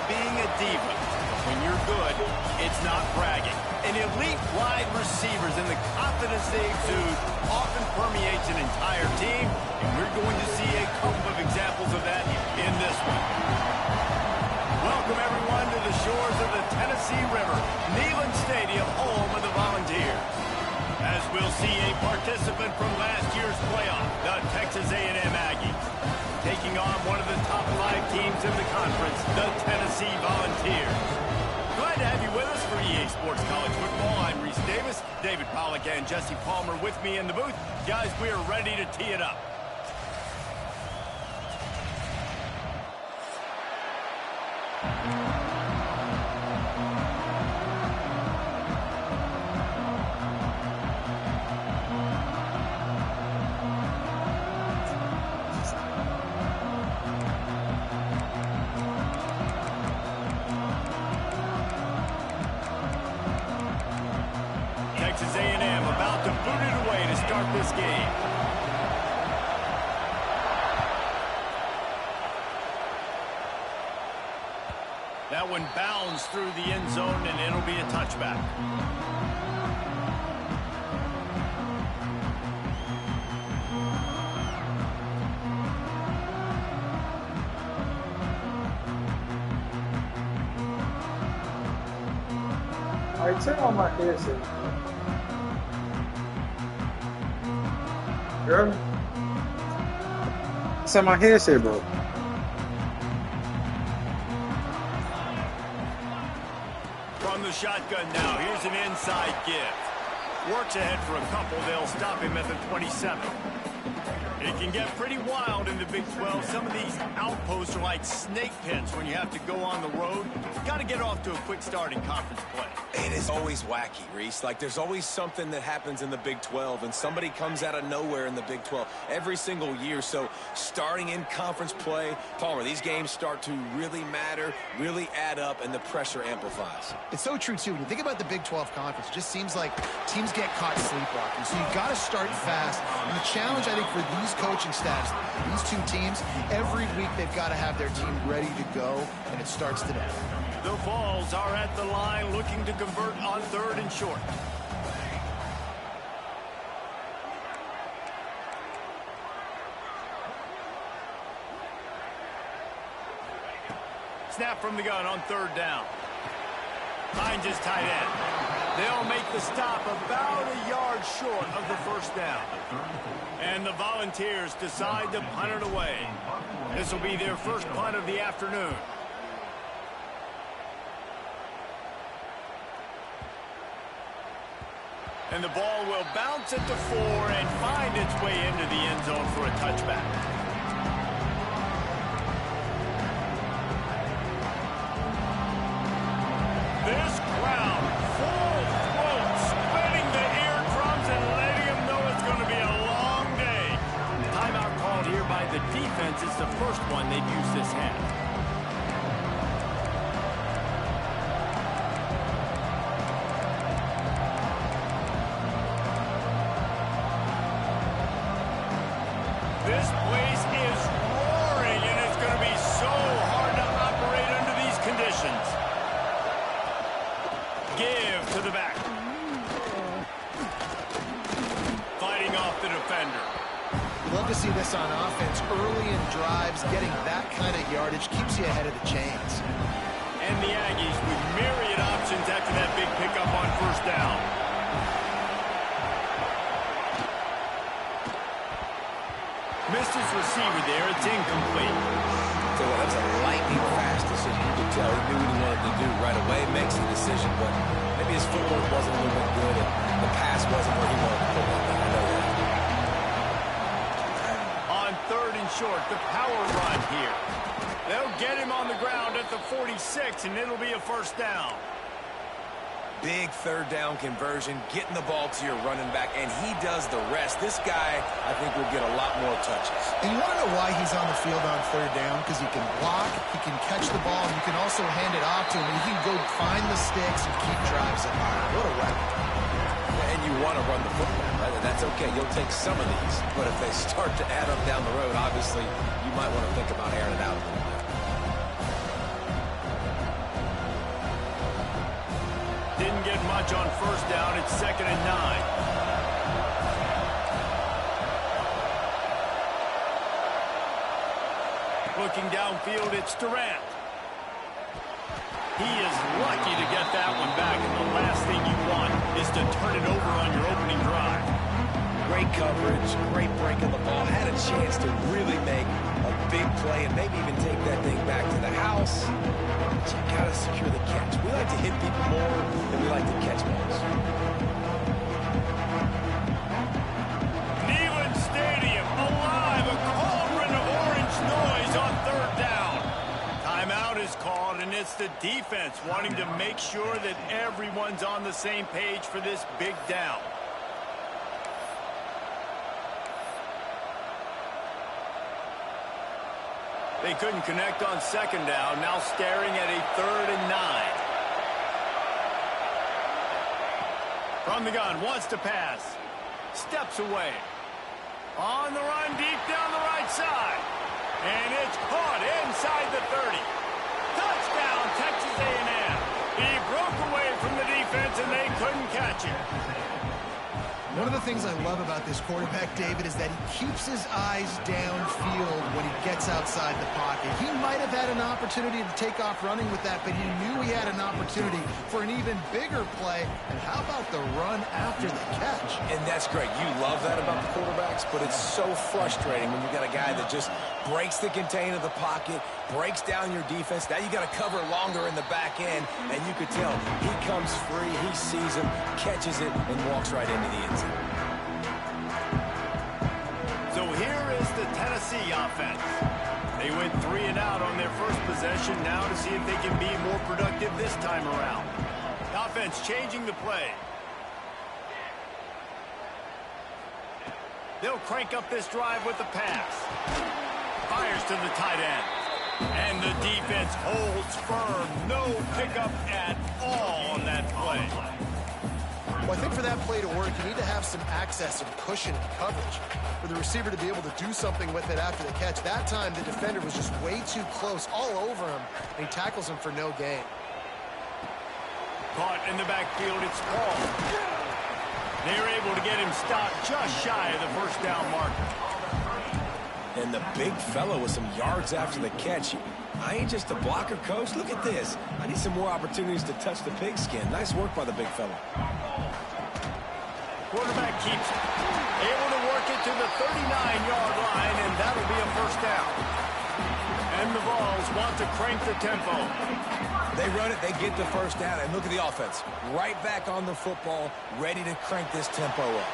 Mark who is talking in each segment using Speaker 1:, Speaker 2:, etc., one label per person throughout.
Speaker 1: being a diva. When you're good, it's not bragging. And elite wide receivers and the confidence they exude often permeates an entire team, and we're going to see a couple of examples of that in this one. Welcome, everyone, to the shores of the Tennessee River, Neyland Stadium, home of the Volunteers. As we'll see a participant from last year's playoff, the Texas A&M Aggies, taking on one of the top 5 teams in the conference, the Tennessee Volunteers. Glad to have you with us for EA Sports College Football. I'm Reese Davis, David Pollack and Jesse Palmer with me in the booth. Guys, we are ready to tee it up. Texas A&M about to boot it away to start this game. That one bounds through the end zone, and it'll be a touchback.
Speaker 2: All right, turn on my headset. Girl, it's on my headset, bro.
Speaker 1: From the shotgun now, here's an inside give. Works ahead for a couple, they'll stop him at the 27. It can get pretty wild in the Big 12. Some of these outposts are like snake pits when you have to go on the road. Got to get off to a quick start in conference play.
Speaker 3: It is always wacky, Reese. Like, there's always something that happens in the Big 12, and somebody comes out of nowhere in the Big 12 every single year. So starting in conference play, Palmer, these games start to really matter, really add up, and the pressure amplifies.
Speaker 4: It's so true, too. When you think about the Big 12 Conference, it just seems like teams get caught sleepwalking. So you've got to start fast. And the challenge, I think, for these coaching staffs, these two teams, every week they've got to have their team ready to go, and it starts today.
Speaker 1: The Vols are at the line looking to convert on 3rd and short. Snap from the gun on 3rd down. Finds his tight end. They'll make the stop about a yard short of the 1st down. And the Volunteers decide to punt it away. This will be their first punt of the afternoon. And the ball will bounce at the 4 and find its way into the end zone for a touchback. This crowd, full throat, spinning the eardrums and letting them know it's going to be a long day. Timeout called here by the defense. It's the first one they've used this half. This place is roaring, and it's going to be so hard to operate under these conditions. Give to the back. Fighting off the defender.
Speaker 4: We love to see this on offense. Early in drives, getting that kind of yardage keeps you ahead of the chains.
Speaker 1: And the Aggies with myriad options after that big pickup on 1st down. Missed his receiver there. It's incomplete.
Speaker 3: So that was a lightning fast decision. You could tell he knew what he wanted to do right away. Makes the decision, but maybe his footwork wasn't a little bit good, and the pass wasn't where he wanted to put it. I know that.
Speaker 1: On 3rd and short, the power run here. They'll get him on the ground at the 46, and it'll be a 1st down.
Speaker 3: Big 3rd down conversion, getting the ball to your running back, and he does the rest. This guy, I think, will get a lot more touches.
Speaker 4: And you want to know why he's on the field on 3rd down? Because he can block, he can catch the ball, and you can also hand it off to him. He can go find the sticks and keep drives alive. What a weapon.
Speaker 3: And you want to run the football, right? And that's okay. You'll take some of these. But if they start to add up down the road, obviously, you might want to think about airing it out a little bit.
Speaker 1: didn't get much on first down. It's 2nd and 9. Looking downfield, it's Durant. He is lucky to get that one back, and the last thing you want is to turn it over on your opening drive.
Speaker 3: Great coverage, great break of the ball. Had a chance to really make a big play and maybe even take that thing back to the house. But you got to secure the catch. We like to hit people more than we like to catch balls.
Speaker 1: Neyland Stadium, alive, a cauldron of orange noise on 3rd down. Timeout is called, and it's the defense wanting to make sure that everyone's on the same page for this big down. They couldn't connect on 2nd down, now staring at a 3rd and 9. From the gun, wants to pass. Steps away. On the run, deep down the right side. And it's caught inside the 30. Touchdown, Texas A&M. He broke away from the defense, and they couldn't catch him.
Speaker 4: One of the things I love about this quarterback, David, is that he keeps his eyes downfield when he gets outside the pocket. He might have had an opportunity to take off running with that, but he knew he had an opportunity for an even bigger play. And how about the run after the catch?
Speaker 3: And that's great. You love that about the quarterbacks, but it's so frustrating when you got a guy that just breaks the contain of the pocket, breaks down your defense. Now you got to cover longer in the back end, and you could tell he comes free, he sees him, catches it, and walks right into the end zone.
Speaker 1: So here is the Tennessee offense. They went 3 and out on their first possession, now to see if they can be more productive this time around. The offense changing the play. They'll crank up this drive with the pass. Fires to the tight end. And the defense holds firm. No pickup at all on that play.
Speaker 4: Well, I think for that play to work, you need to have some access and cushion and coverage for the receiver to be able to do something with it after the catch. That time, the defender was just way too close, all over him, and he tackles him for no gain.
Speaker 1: Caught in the backfield, it's Paul. They're able to get him stopped just shy of the first down marker.
Speaker 3: And the big fellow with some yards after the catch. I ain't just a blocker, coach. Look at this. I need some more opportunities to touch the pigskin. Nice work by the big fellow.
Speaker 1: Quarterback keeps it. Able to work it to the 39-yard line, and that'll be a first down. And the Vols want to crank the tempo.
Speaker 3: They run it, they get the first down, and look at the offense. Right back on the football, ready to crank this tempo up.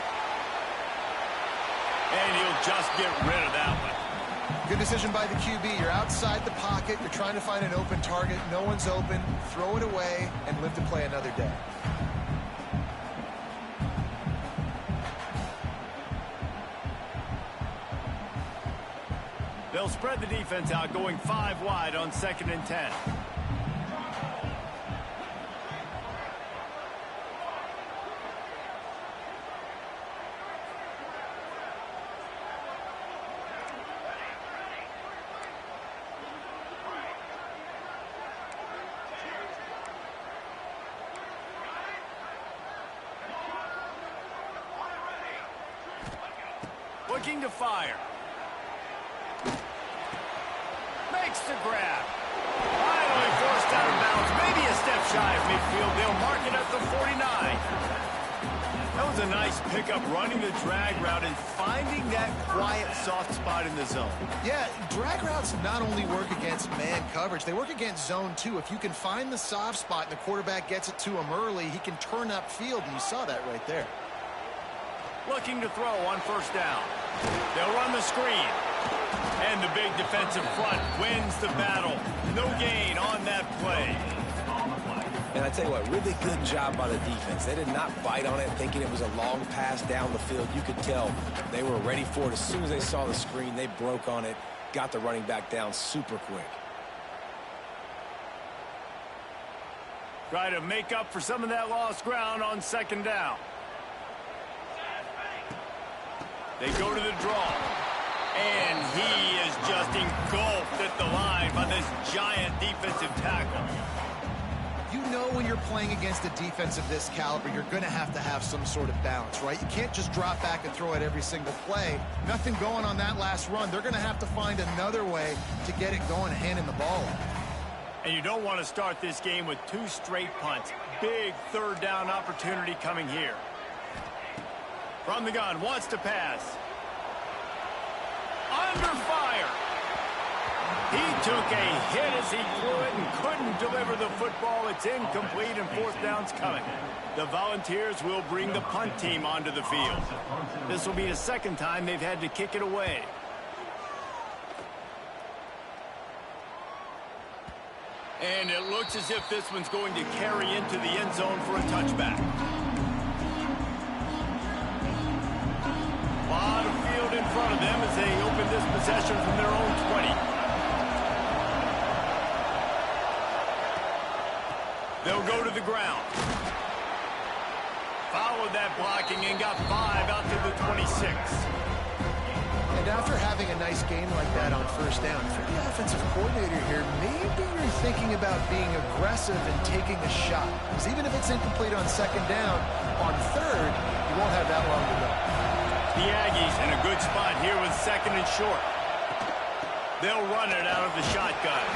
Speaker 1: And he'll just get rid of that one.
Speaker 4: Good decision by the QB. You're outside the pocket. You're trying to find an open target. No one's open. Throw it away and live to play another day.
Speaker 1: They'll spread the defense out, going 5 wide on 2nd and 10. Looking to fire. Makes the grab. Finally forced out of bounds. Maybe a step shy of midfield. They'll mark it at the 49. That was a nice pickup, running the drag route and finding that quiet, soft spot in the zone.
Speaker 4: Yeah, drag routes not only work against man coverage, they work against zone too. If you can find the soft spot and the quarterback gets it to him early, he can turn upfield, and you saw that right there.
Speaker 1: Looking to throw on first down. They'll run the screen. And the big defensive front wins the battle. No gain on that play.
Speaker 3: And I tell you what, really good job by the defense. They did not bite on it thinking it was a long pass down the field. You could tell they were ready for it. As soon as they saw the screen, they broke on it, got the running back down super quick.
Speaker 1: Try to make up for some of that lost ground on 2nd down. They go to the draw. And he is just engulfed at the line by this giant defensive tackle.
Speaker 4: You know when you're playing against a defense of this caliber, you're going to have some sort of balance, right? You can't just drop back and throw it every single play. Nothing going on that last run. They're going to have to find another way to get it going, handing the ball off.
Speaker 1: And you don't want to start this game with 2 straight punts. Big third down opportunity coming here. From the gun, wants to pass. Under fire. He took a hit as he threw it and couldn't deliver the football. It's incomplete and 4th down's coming. The Volunteers will bring the punt team onto the field. This will be the 2nd time they've had to kick it away. And it looks as if this one's going to carry into the end zone for a touchback. A lot of field in front of them as they open this possession from their own 20. They'll go to the ground. Followed that blocking and got 5 out to the 26.
Speaker 4: And after having a nice game like that on 1st down, for the offensive coordinator here, maybe you're thinking about being aggressive and taking a shot. Because even if it's incomplete on 2nd down, on 3rd, you won't have that long to go.
Speaker 1: The Aggies in a good spot here with 2nd and short. They'll run it out of the shotgun.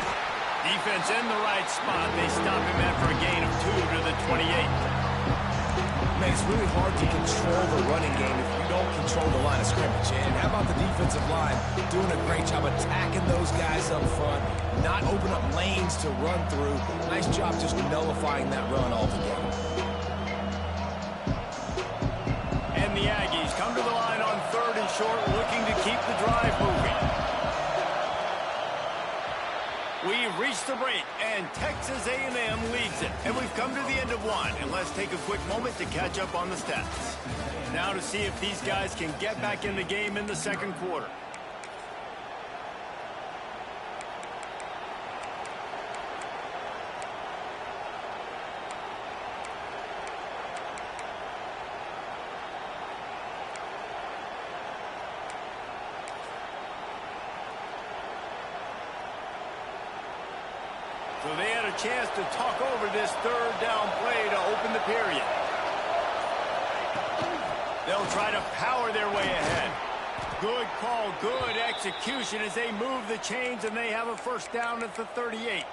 Speaker 1: Defense in the right spot. They stop him after a gain of 2 to the 28.
Speaker 3: Man, it's really hard to control the running game if you don't control the line of scrimmage. And how about the defensive line doing a great job attacking those guys up front, not open up lanes to run through. Nice job just nullifying that run altogether.
Speaker 1: And the Aggies come to the line on 3rd and short, looking to keep the drive moving. We've reached the break, and Texas A&M leads it. And we've come to the end of 1, and let's take a quick moment to catch up on the stats. Now to see if these guys can get back in the game in the 2nd quarter. So they had a chance to talk over this 3rd down play to open the period. They'll try to power their way ahead. Good call, good execution as they move the chains, and they have a 1st down at the 38.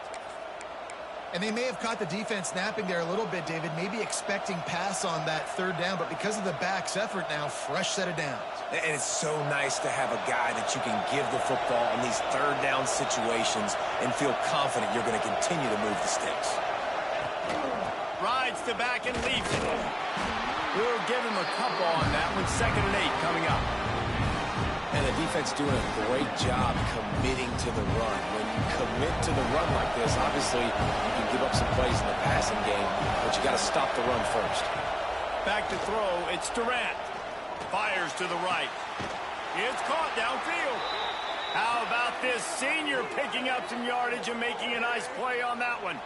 Speaker 4: And they may have caught the defense napping there a little bit, David, maybe expecting pass on that 3rd down, but because of the back's effort now, fresh set of downs.
Speaker 3: And it's so nice to have a guy that you can give the football in these 3rd down situations and feel confident you're going to continue to move the sticks.
Speaker 1: Rides to back and leaves it. We'll give him a couple on that one. 2nd and 8 coming up.
Speaker 3: And the defense doing a great job committing to the run. When you commit to the run like this, obviously you can give up some plays in the passing game, but you got to stop the run first.
Speaker 1: Back to throw, it's Durant. Fires to the right. It's caught downfield. How about this senior picking up some yardage and making a nice play on that one?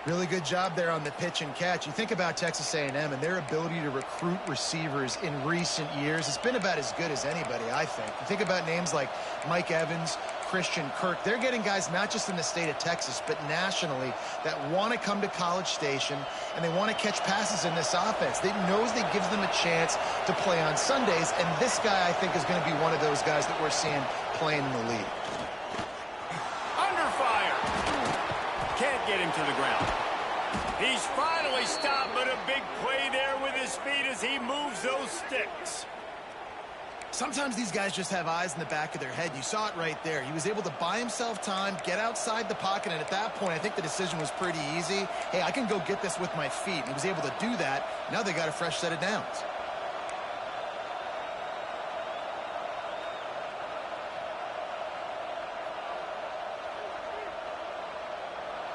Speaker 4: Really good job there on the pitch and catch. You think about Texas A&M and their ability to recruit receivers in recent years. It's been about as good as anybody, I think. You think about names like Mike Evans, Christian Kirk. They're getting guys not just in the state of Texas, but nationally that want to come to College Station and they want to catch passes in this offense. They knows that gives them a chance to play on Sundays, and this guy, I think, is going to be one of those guys that we're seeing playing in the league.
Speaker 1: Under fire. Can't get him to the ground. He's finally stopped, but a big play there with his feet as he moves those sticks.
Speaker 4: Sometimes these guys just have eyes in the back of their head. You saw it right there. He was able to buy himself time, get outside the pocket, and at that point, I think the decision was pretty easy. Hey, I can go get this with my feet. He was able to do that. Now they got a fresh set of downs.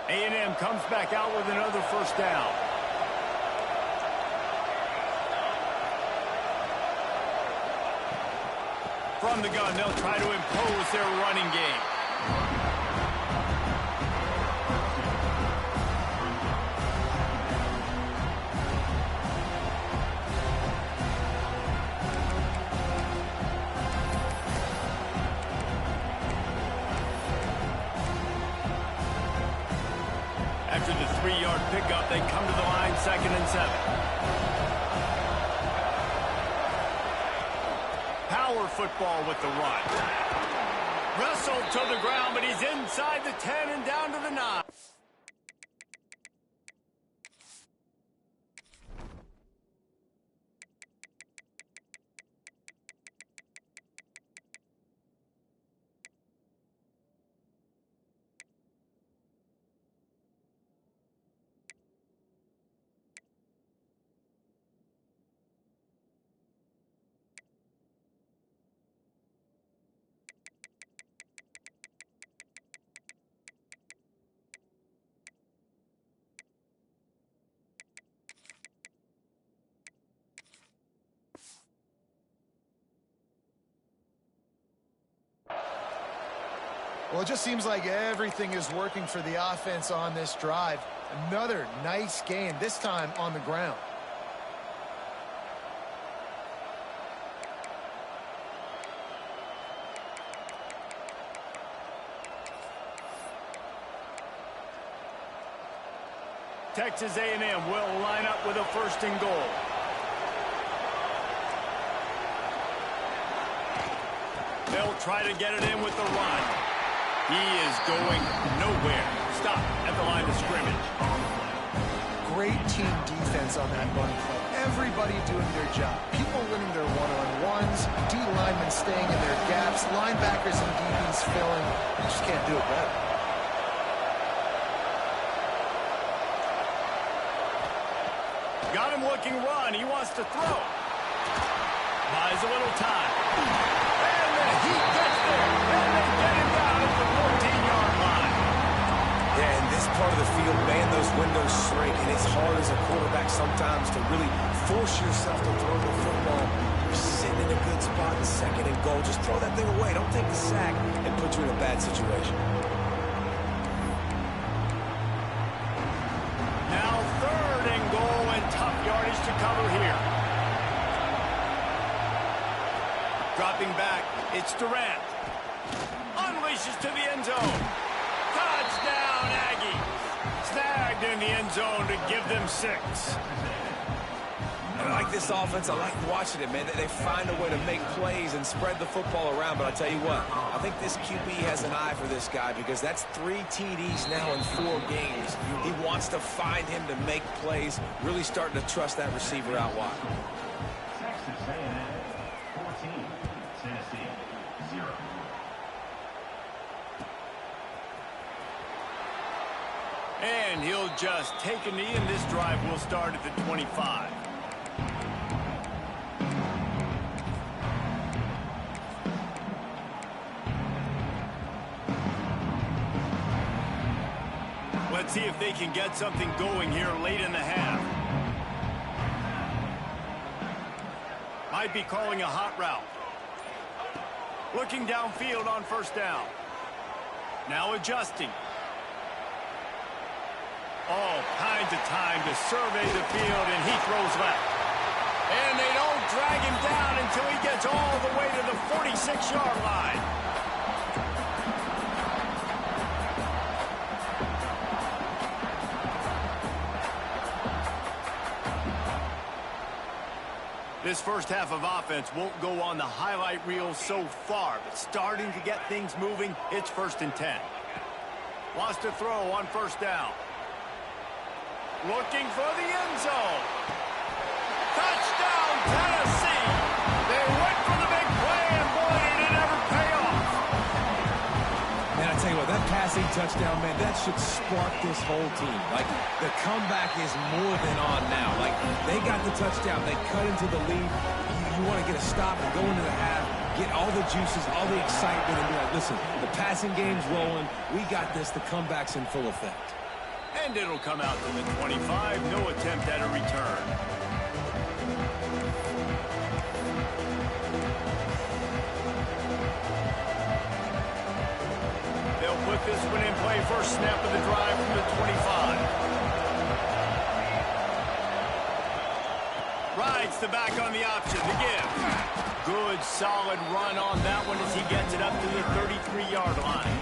Speaker 1: A&M comes back out with another 1st down. From the gun, they'll try to impose their running game. After the 3-yard pickup, they come to the line 2nd and 7. Power football with the run. Wrestled to the ground, but he's inside the 10 and down to the 9.
Speaker 4: Well, it just seems like everything is working for the offense on this drive. Another nice game, this time on the ground.
Speaker 1: Texas A&M will line up with a 1st and goal. They'll try to get it in with the run. He is going nowhere. Stop at the line of scrimmage.
Speaker 4: Great team defense on that run play. Everybody doing their job. People winning their one-on-ones, D linemen staying in their gaps, linebackers and DBs filling. You just can't do it better.
Speaker 1: Got him looking run. He wants to throw. Buys a little time. And he gets there. And they get him down at the 14-yard line.
Speaker 3: Yeah, in this part of the field, man, those windows shrink, and it's hard as a quarterback sometimes to really force yourself to throw the football. You're sitting in a good spot in 2nd and goal. Just throw that thing away. Don't take the sack and put you in a bad situation.
Speaker 1: Now 3rd and goal and tough yardage to cover here. Dropping back, it's Durant. Unleashes to the end zone. Touchdown, Aggies. Snagged in the end zone to give them 6.
Speaker 3: I like this offense. I like watching it, man. They find a way to make plays and spread the football around. But I tell you what, I think this QB has an eye for this guy because that's 3 TDs now in 4 games. He wants to find him to make plays, really starting to trust that receiver out wide.
Speaker 5: Texas A&M 14, Tennessee 0.
Speaker 1: And he'll just take a knee, and this drive will start at the 25. Let's see if they can get something going here late in the half. Might be calling a hot route. Looking downfield on 1st down. Now adjusting. All kinds of time to survey the field, and he throws left. And they don't drag him down until he gets all the way to the 46-yard line. This first half of offense won't go on the highlight reel so far, but starting to get things moving, it's 1st and 10. Wants to throw on 1st down. Looking for the end zone. Touchdown, Tennessee! They went for the big play, and boy, did it ever pay off.
Speaker 3: Man, I tell you what, that passing touchdown, man, that should spark this whole team. Like, the comeback is more than on now. Like, they got the touchdown. They cut into the lead. You want to get a stop and go into the half, get all the juices, all the excitement, and be like, listen, the passing game's rolling. We got this. The comeback's in full effect.
Speaker 1: And it'll come out to the 25. No attempt at a return. They'll put this one in play. First snap of the drive from the 25. Rides the back on the option to give. Good, solid run on that one as he gets it up to the 33-yard line.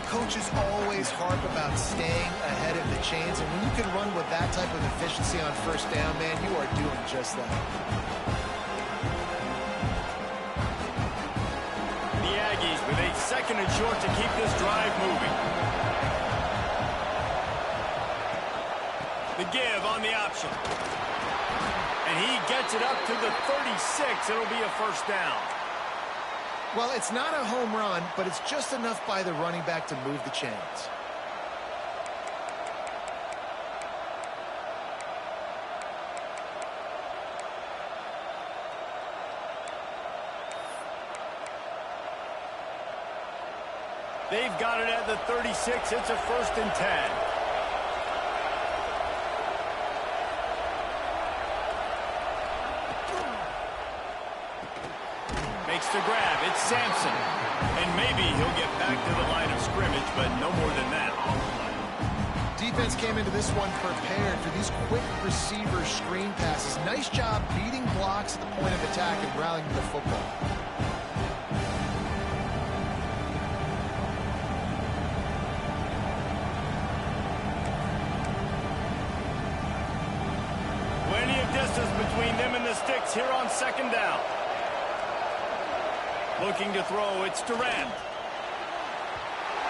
Speaker 4: Coaches always harp about staying ahead the chains, and when you can run with that type of efficiency on first down, man, you are doing just that.
Speaker 1: The Aggies with a 2nd and short to keep this drive moving. The give on the option. And he gets it up to the 36. It'll be a first down.
Speaker 4: Well, it's not a home run, but it's just enough by the running back to move the chains.
Speaker 1: They've got it at the 36. It's a 1st and 10. Makes the grab. It's Sampson. And maybe he'll get back to the line of scrimmage, but no more than that.
Speaker 4: Defense came into this one prepared for these quick receiver screen passes. Nice job beating blocks at the point of attack and rallying the football.
Speaker 1: Plenty of distance between them and the sticks here on 2nd down. Looking to throw, it's Durant.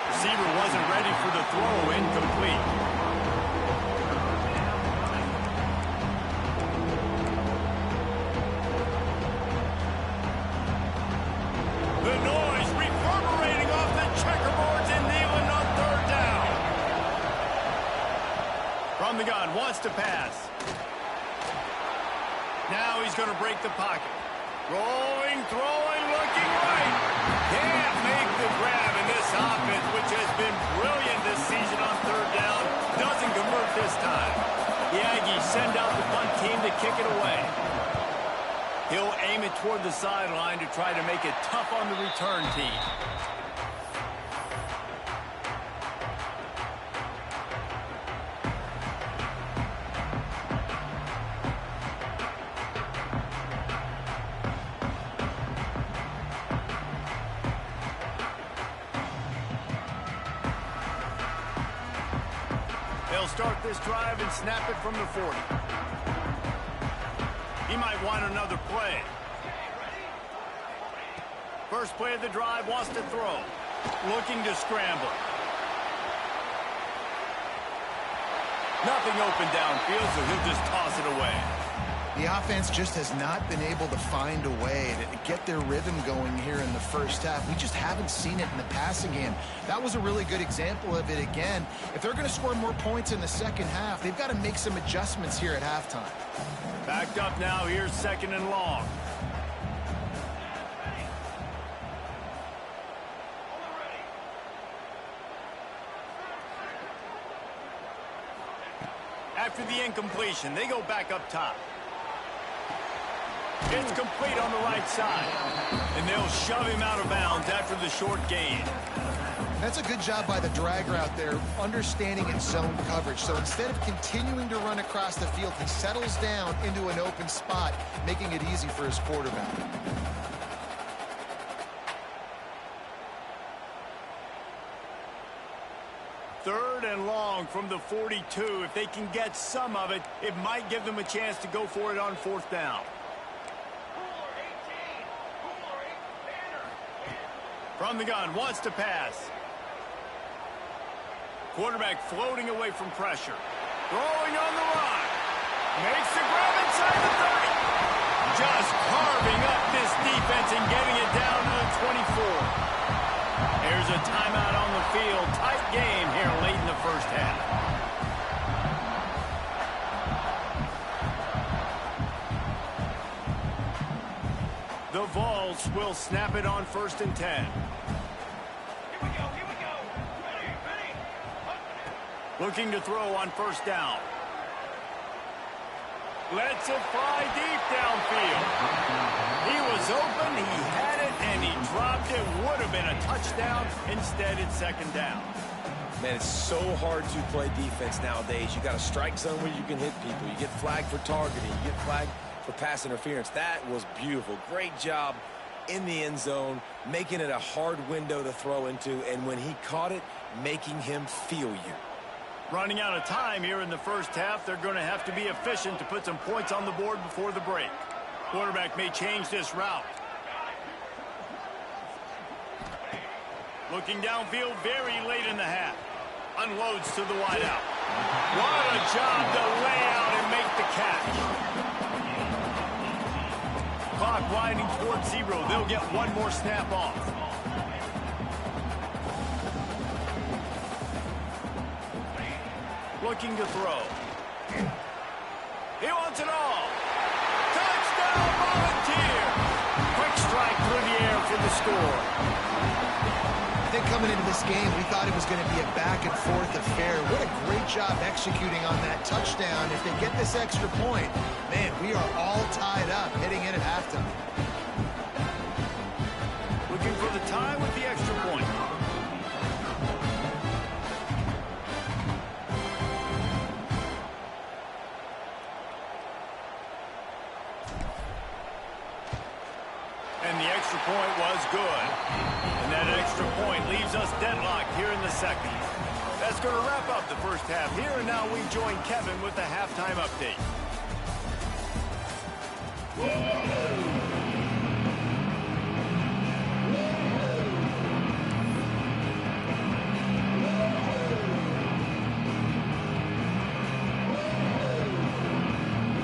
Speaker 1: Receiver wasn't ready for the throw, incomplete. The noise reverberating off the checkerboards and kneeling on 3rd down. From the gun, wants to pass. Now he's going to break the pocket. Rolling, throwing, looking right. Can't make the grab in this offense, which has been brilliant this season on 3rd down. Doesn't convert this time. The Aggies send out the punt team to kick it away. He'll aim it toward the sideline to try to make it tough on the return team. They'll start this drive and snap it from the 40. He might want another play. First play of the drive, wants to throw. Looking to scramble. Nothing open downfield, so he'll just toss it away.
Speaker 4: The offense just has not been able to find a way to get their rhythm going here in the first half. We just haven't seen it in the passing game. That was a really good example of it again. If they're going to score more points in the second half, they've got to make some adjustments here at halftime.
Speaker 1: Backed up now, here's 2nd and long. After the incompletion, they go back up top. It's complete on the right side. And they'll shove him out of bounds after the short gain.
Speaker 4: That's a good job by the drag route there, understanding its zone coverage. So instead of continuing to run across the field, he settles down into an open spot, making it easy for his quarterback.
Speaker 1: Third and long from the 42. If they can get some of it, it might give them a chance to go for it on 4th down. From the gun, wants to pass. Quarterback floating away from pressure. Throwing on the run. Makes the grab inside the 30. Just carving up this defense and getting it down to the 24. There's a timeout on the field. Tight game here late in the first half. The Vols will snap it on 1st and 10. Looking to throw on 1st down. Lets it fly deep downfield. He was open, he had it, and he dropped it. Would have been a touchdown. Instead, it's 2nd down.
Speaker 3: Man, it's so hard to play defense nowadays. You got a strike zone where you can hit people. You get flagged for targeting. You get flagged for pass interference. That was beautiful. Great job in the end zone, making it a hard window to throw into, and when he caught it, making him feel you.
Speaker 1: Running out of time here in the first half. They're going to have to be efficient to put some points on the board before the break. Quarterback may change this route. Looking downfield very late in the half. Unloads to the wideout. What a job to lay out and make the catch. Clock winding towards 0. They'll get one more snap off. Looking to throw. He wants it all. Touchdown, Volunteer! Quick strike through the air for the score.
Speaker 4: I think coming into this game, we thought it was going to be a back-and-forth affair. What a great job executing on that touchdown. If they get this extra point, man, we are all tied up heading in at halftime.
Speaker 1: Looking for the tie with the extra point. And the extra point was good. And that extra point leaves us deadlocked here in the second. That's going to wrap up the first half here, and now we join Kevin with the halftime update.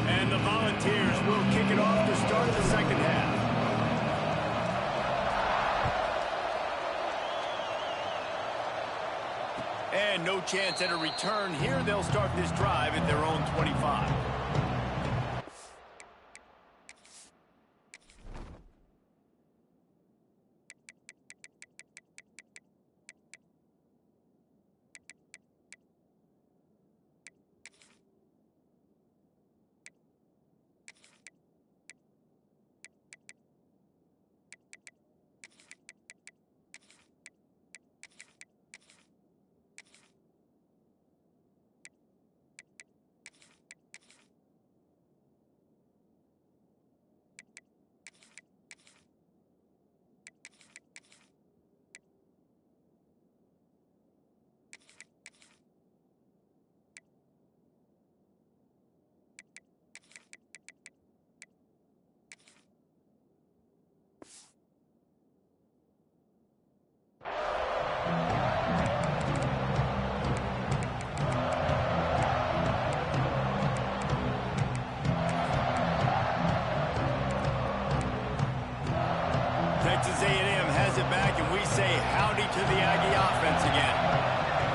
Speaker 1: And the Volunteers will kick it off to start the second half. And no chance at a return here. They'll start this drive at their own 25. Texas A&M has it back, and we say howdy to the Aggie offense again.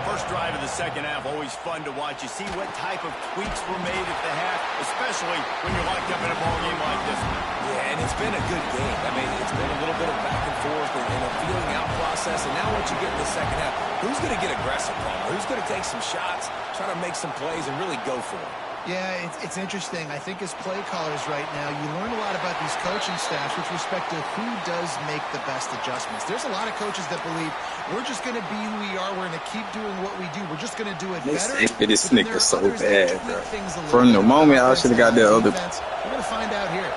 Speaker 1: First drive of the second half, always fun to watch. You see what type of tweaks were made at the half, especially when you're locked up in a ball game like this one.
Speaker 3: Yeah, and it's been a good game. I mean, it's been a little bit of back and forth and a feeling out process. And now what you get in the second half, who's going to get aggressive, Palmer? Who's going to take some shots, try to make some plays, and really go for it?
Speaker 4: Yeah, it's interesting. I think as play callers right now, you learn a lot about these coaching staffs with respect to who does make the best adjustments. There's a lot of coaches that believe we're just going to be who we are. We're going to keep doing what we do. We're just going to do it better.
Speaker 2: This nigga so bad, bro. From the moment I should have got that other.
Speaker 4: We're going to find out here.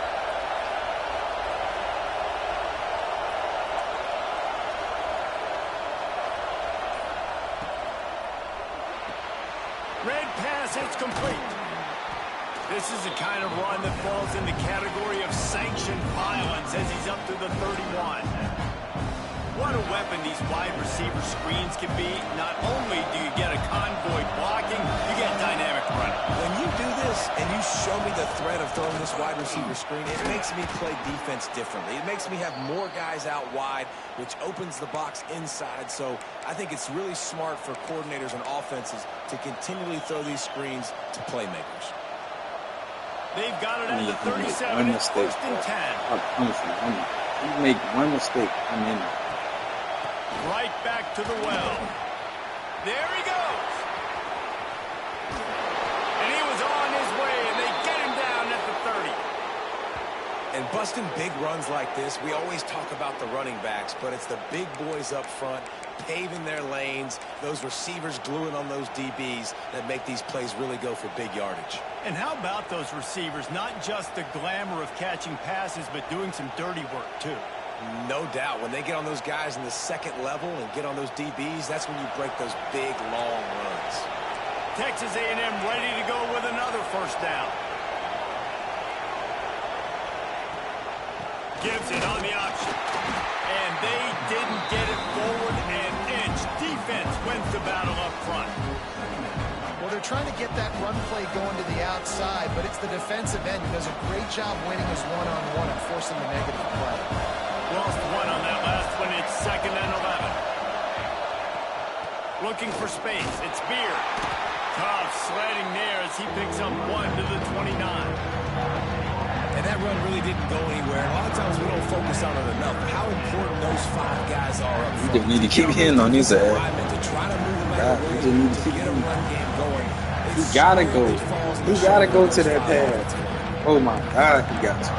Speaker 1: Red pass, it's complete. This is the kind of run that falls in the category of sanctioned violence as he's up to the 31. What a weapon these wide receiver screens can be. Not only do you get a convoy blocking, you get dynamic running.
Speaker 3: When you do this and you show me the threat of throwing this wide receiver screen, it makes me play defense differently. It makes me have more guys out wide, which opens the box inside. So I think it's really smart for coordinators and offenses to continually throw these screens to playmakers.
Speaker 1: They've got it at the 37. It's first and 10.
Speaker 2: You make one mistake, I'm in.
Speaker 1: Right back to the well. There he goes. And he was on his way, and they get him down at the 30.
Speaker 3: And busting big runs like this, we always talk about the running backs, but it's the big boys up front, paving their lanes, those receivers gluing on those DBs that make these plays really go for big yardage.
Speaker 1: And how about those receivers? Not just the glamour of catching passes, but doing some dirty work, too.
Speaker 3: No doubt. When they get on those guys in the second level and get on those DBs, that's when you break those big, long runs.
Speaker 1: Texas A&M ready to go with another first down. Gives it on the option. And they didn't get it forward an inch. Defense wins the battle up front.
Speaker 4: Well, they're trying to get that run play going to the outside, but it's the defensive end who does a great job winning his one-on-one and forcing the negative play.
Speaker 1: Lost one on that last one. It's 2nd and 11. Looking for space. It's Beard. Tough sledding there as he picks up 1 to the 29.
Speaker 3: And that run really didn't go anywhere. A lot of times we don't focus on it enough. How important those 5 guys are up front.
Speaker 2: You just need to keep hitting on his ass.
Speaker 3: To try to move him out of the way,
Speaker 2: You just need to keep
Speaker 3: get a run game going.
Speaker 2: You gotta go. You gotta go to that pass. Oh my God, he got to.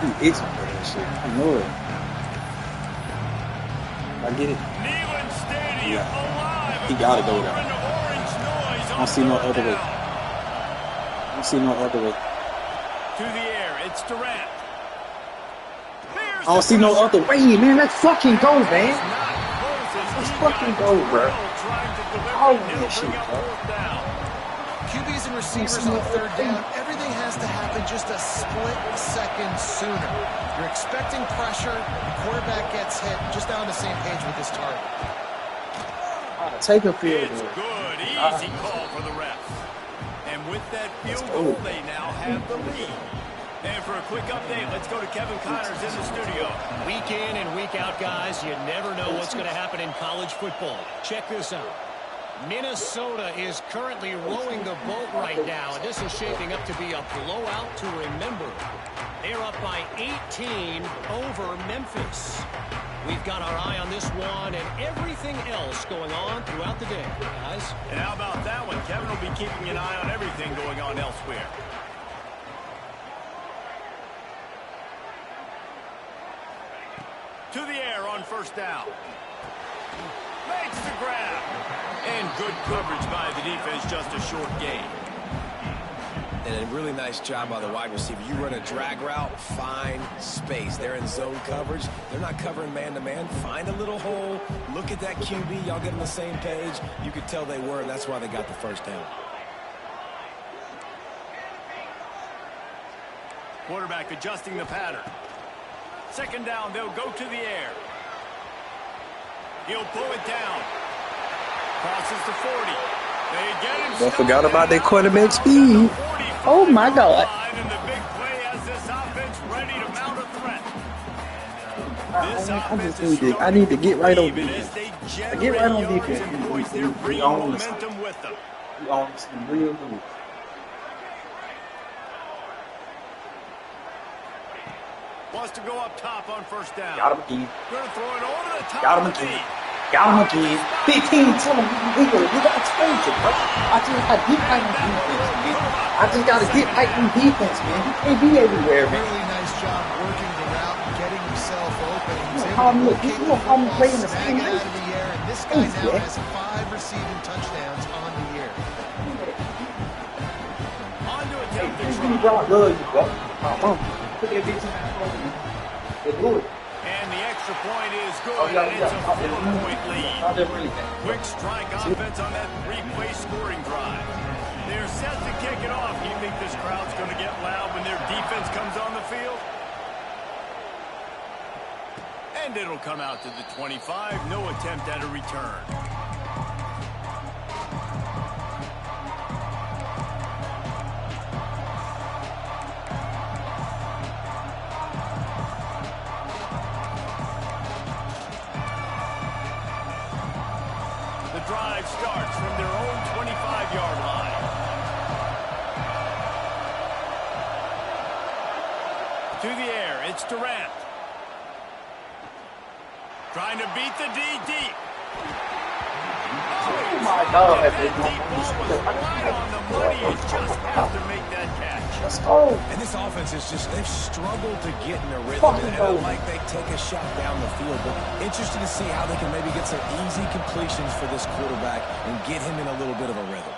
Speaker 2: He itching for that shit. I know it. I get it.
Speaker 1: Neyland Stadium alive.
Speaker 2: He gotta go there. I don't see no other way. I don't see no other way.
Speaker 1: To the air, it's Durant.
Speaker 2: I don't see no other way, man. Let's fucking go, man. Let's fucking go, bro. Oh, that shit, bro.
Speaker 4: QBs and receivers on 3rd down, everything has to happen just a split second sooner. You're expecting pressure, the quarterback gets hit, just not on the same page with his target.
Speaker 2: Take a field
Speaker 1: It's
Speaker 2: goal.
Speaker 1: good, easy call for the refs. And with that field goal, they now have the lead. And for a quick update, let's go to Kevin Connors in the studio.
Speaker 6: Week in and week out, guys, you never know what's going to happen in college football. Check this out. Minnesota is currently rowing the boat right now, and this is shaping up to be a blowout to remember. They're up by 18 over Memphis. We've got our eye on this one and everything else going on throughout the day, guys.
Speaker 1: And how about that one? Kevin will be keeping an eye on everything going on elsewhere. To the air on 1st down. Makes the grab. And good coverage by the defense, just a short gain.
Speaker 3: And a really nice job by the wide receiver. You run a drag route, find space. They're in zone coverage. They're not covering man-to-man. Find a little hole. Look at that QB. Y'all get on the same page. You could tell they were, and that's why they got the first down.
Speaker 1: Quarterback adjusting the pattern. 2nd down, they'll go to the air. He'll pull it down. Crosses the 40. They get him.
Speaker 2: Don't forget about that quarterback speed. Oh my God.
Speaker 1: And the big play has this offense ready to mount a threat.
Speaker 2: I need to get right on defense. Get right on defense.
Speaker 1: We own momentum with them.
Speaker 2: We own some real moves.
Speaker 1: Wants to go up top on 1st down.
Speaker 2: Got him again.
Speaker 1: Going to throw it over the top.
Speaker 2: Got him again. Got him again. 15, tell him you got exposure, bro. I just got to get right on defense, man. I just got to get right on defense, man. He can't be everywhere, man.
Speaker 4: Really nice job working the route and getting himself open. He's able
Speaker 2: You know how I'm playing the
Speaker 4: snag
Speaker 2: same
Speaker 4: it
Speaker 2: way.
Speaker 4: out of the air, and this guy now has 5 receiving touchdowns on the year.
Speaker 1: On to attempt the
Speaker 2: You
Speaker 1: try.
Speaker 2: love you, bro. Put that bitch in that phone. They do it.
Speaker 1: And the extra point is good,
Speaker 2: Oh, yeah,
Speaker 1: and it's a
Speaker 2: yeah.
Speaker 1: 4-point lead.
Speaker 2: Oh, they're really bad.
Speaker 1: Quick strike offense on that 3-play scoring drive. They're set to kick it off. Do you think this crowd's going to get loud when their defense comes on the field? And it'll come out to the 25. No attempt at a return. The drive starts from their own 25-yard line. To the air, it's Durant. Trying to beat the D deep.
Speaker 2: Oh my God.
Speaker 1: That deep ball was right on the money. He just has to make that catch.
Speaker 2: Let's go.
Speaker 3: And this offense is just, they've struggled to get in a rhythm.
Speaker 2: Fucking
Speaker 3: And
Speaker 2: go.
Speaker 3: like they take a shot down the field. But interested to see how they can maybe get some easy completions for this quarterback and get him in a little bit of a rhythm.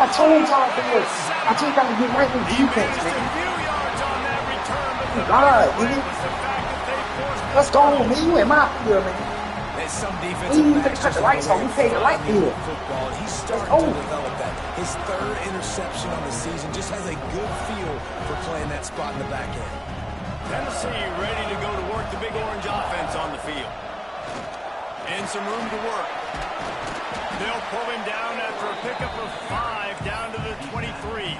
Speaker 2: I told y'all this. I told y'all to get right in defense,
Speaker 1: A
Speaker 2: man.
Speaker 1: few yards on that return, but the
Speaker 2: God,
Speaker 1: play
Speaker 2: nigga.
Speaker 1: was the fact that they forced
Speaker 2: Let's go, man. You in my field, man.
Speaker 3: And Hey, some defensive
Speaker 2: We need to
Speaker 3: backs
Speaker 2: cut
Speaker 3: just
Speaker 2: the lights
Speaker 3: have a
Speaker 2: on.
Speaker 3: way
Speaker 2: We
Speaker 3: of
Speaker 2: paid the light
Speaker 3: finding
Speaker 2: bill.
Speaker 3: football, and he's starting
Speaker 2: Let's
Speaker 3: to
Speaker 2: go.
Speaker 3: develop that. His third interception on the season just has a good feel for playing that spot in the back end.
Speaker 1: Tennessee ready to go to work the big orange offense on the field. And some room to work. They'll pull him down after a pickup of 5 down to the 23.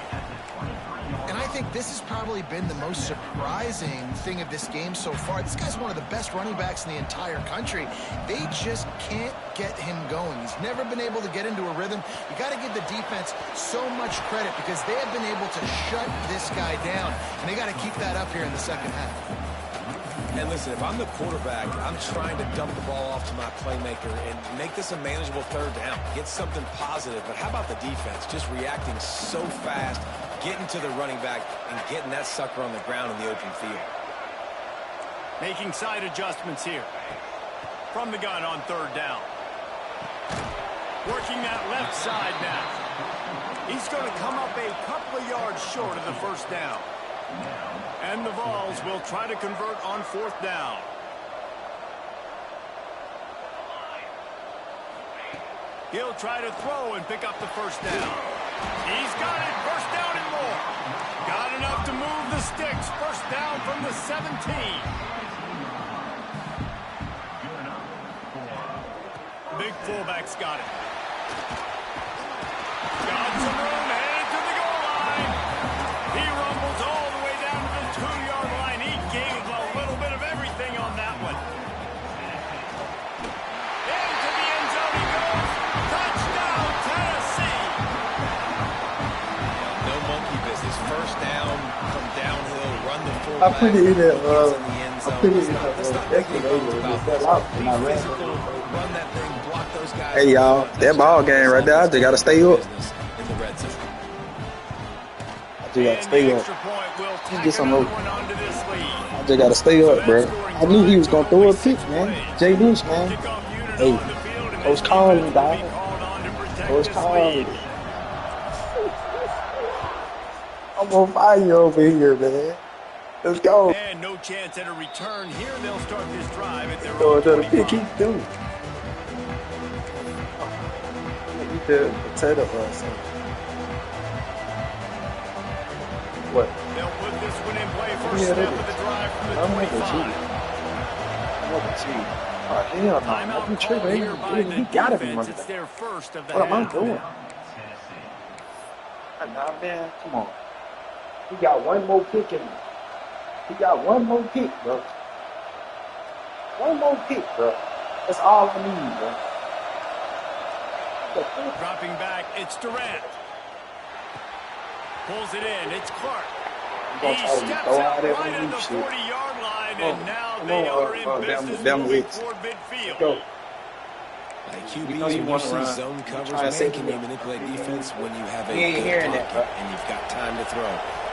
Speaker 4: And I think this has probably been the most surprising thing of this game so far. This guy's one of the best running backs in the entire country. They just can't get him going. He's never been able to get into a rhythm. You got to give the defense so much credit because they have been able to shut this guy down. And they got to keep that up here in the second half.
Speaker 3: And listen, if I'm the quarterback, I'm trying to dump the ball off to my playmaker and make this a manageable third down. Get something positive. But how about the defense? Just reacting so fast, getting to the running back, and getting that sucker on the ground in the open field.
Speaker 1: Making side adjustments here. From the gun on third down. Working that left side now. He's going to come up a couple of yards short of the first down. And the Vols will try to convert on fourth down. He'll try to throw and pick up the first down. He's got it. First down and more. Got enough to move the sticks. First down from the 17. Big fullback's got it. Got some room, headed to the goal line. He rumbles all the way down to the 2-yard line. He gave him a little bit of everything on that one. Into the end zone he goes. Touchdown, Tennessee.
Speaker 3: No monkey business. First down, come downhill, run the
Speaker 2: I
Speaker 3: fullback.
Speaker 2: put it in there.
Speaker 3: Gets in the end
Speaker 2: I
Speaker 3: zone.
Speaker 2: put it
Speaker 3: Let's
Speaker 2: in
Speaker 3: not
Speaker 2: there.
Speaker 3: make any bones about this.
Speaker 2: Out
Speaker 3: Be
Speaker 2: and I ran.
Speaker 3: physical, run that thing, block those guys.
Speaker 7: Hey, y'all, that ball game right there, I just got to stay up.
Speaker 3: In the red zone.
Speaker 2: I just got to stay up.
Speaker 1: Just
Speaker 2: get some more.
Speaker 7: I just got to stay up, bro.
Speaker 2: I knew he was going to throw a pick, man. Jay Lynch, man. Hey, Coach calling, dog. Coach calling. I'm on fire over here, man. Let's go.
Speaker 1: And no chance at a return here. They'll start this drive at their
Speaker 2: Throw
Speaker 1: own
Speaker 2: another pick.
Speaker 1: 25.
Speaker 2: He's doing. You did potato or something. What?
Speaker 1: They'll put this one in play first
Speaker 2: Yeah,
Speaker 1: step
Speaker 2: that
Speaker 1: of the drive from the
Speaker 2: I'm not gonna
Speaker 1: 25.
Speaker 2: cheat. Oh, hell no.
Speaker 1: Timeout
Speaker 2: I'm
Speaker 1: called
Speaker 2: tripping.
Speaker 1: here by the
Speaker 2: He gotta be
Speaker 1: defense.
Speaker 2: running
Speaker 1: It's
Speaker 2: back.
Speaker 1: their first of the
Speaker 2: What am I
Speaker 1: half.
Speaker 2: doing? Nah, man, come on. He got one more pick in him. He got one more pick, bro. One more pick, bro. That's all I need, bro.
Speaker 1: Dropping back, it's Durant. Pulls it in, it's Clark.
Speaker 2: I'm gonna
Speaker 1: He
Speaker 2: try to
Speaker 1: steps
Speaker 2: throw
Speaker 1: out
Speaker 2: out that
Speaker 1: right at
Speaker 2: new
Speaker 1: the
Speaker 2: shit.
Speaker 1: 40-yard line,
Speaker 2: Come on,
Speaker 1: and now
Speaker 2: come
Speaker 1: they
Speaker 2: on,
Speaker 1: are in business
Speaker 2: down
Speaker 1: moving
Speaker 2: Wicks.
Speaker 1: toward midfield.
Speaker 2: Go.
Speaker 3: Like
Speaker 2: You know
Speaker 3: QBs,
Speaker 2: you
Speaker 3: when you
Speaker 2: wanna
Speaker 3: see
Speaker 2: run.
Speaker 3: zone
Speaker 2: You
Speaker 3: covers,
Speaker 2: try to
Speaker 3: man,
Speaker 2: say
Speaker 3: can
Speaker 2: you-
Speaker 3: you manipulate defense when you have a
Speaker 2: You ain't
Speaker 3: good
Speaker 2: hearing that,
Speaker 3: pocket
Speaker 2: bro.
Speaker 3: and you've got time to throw?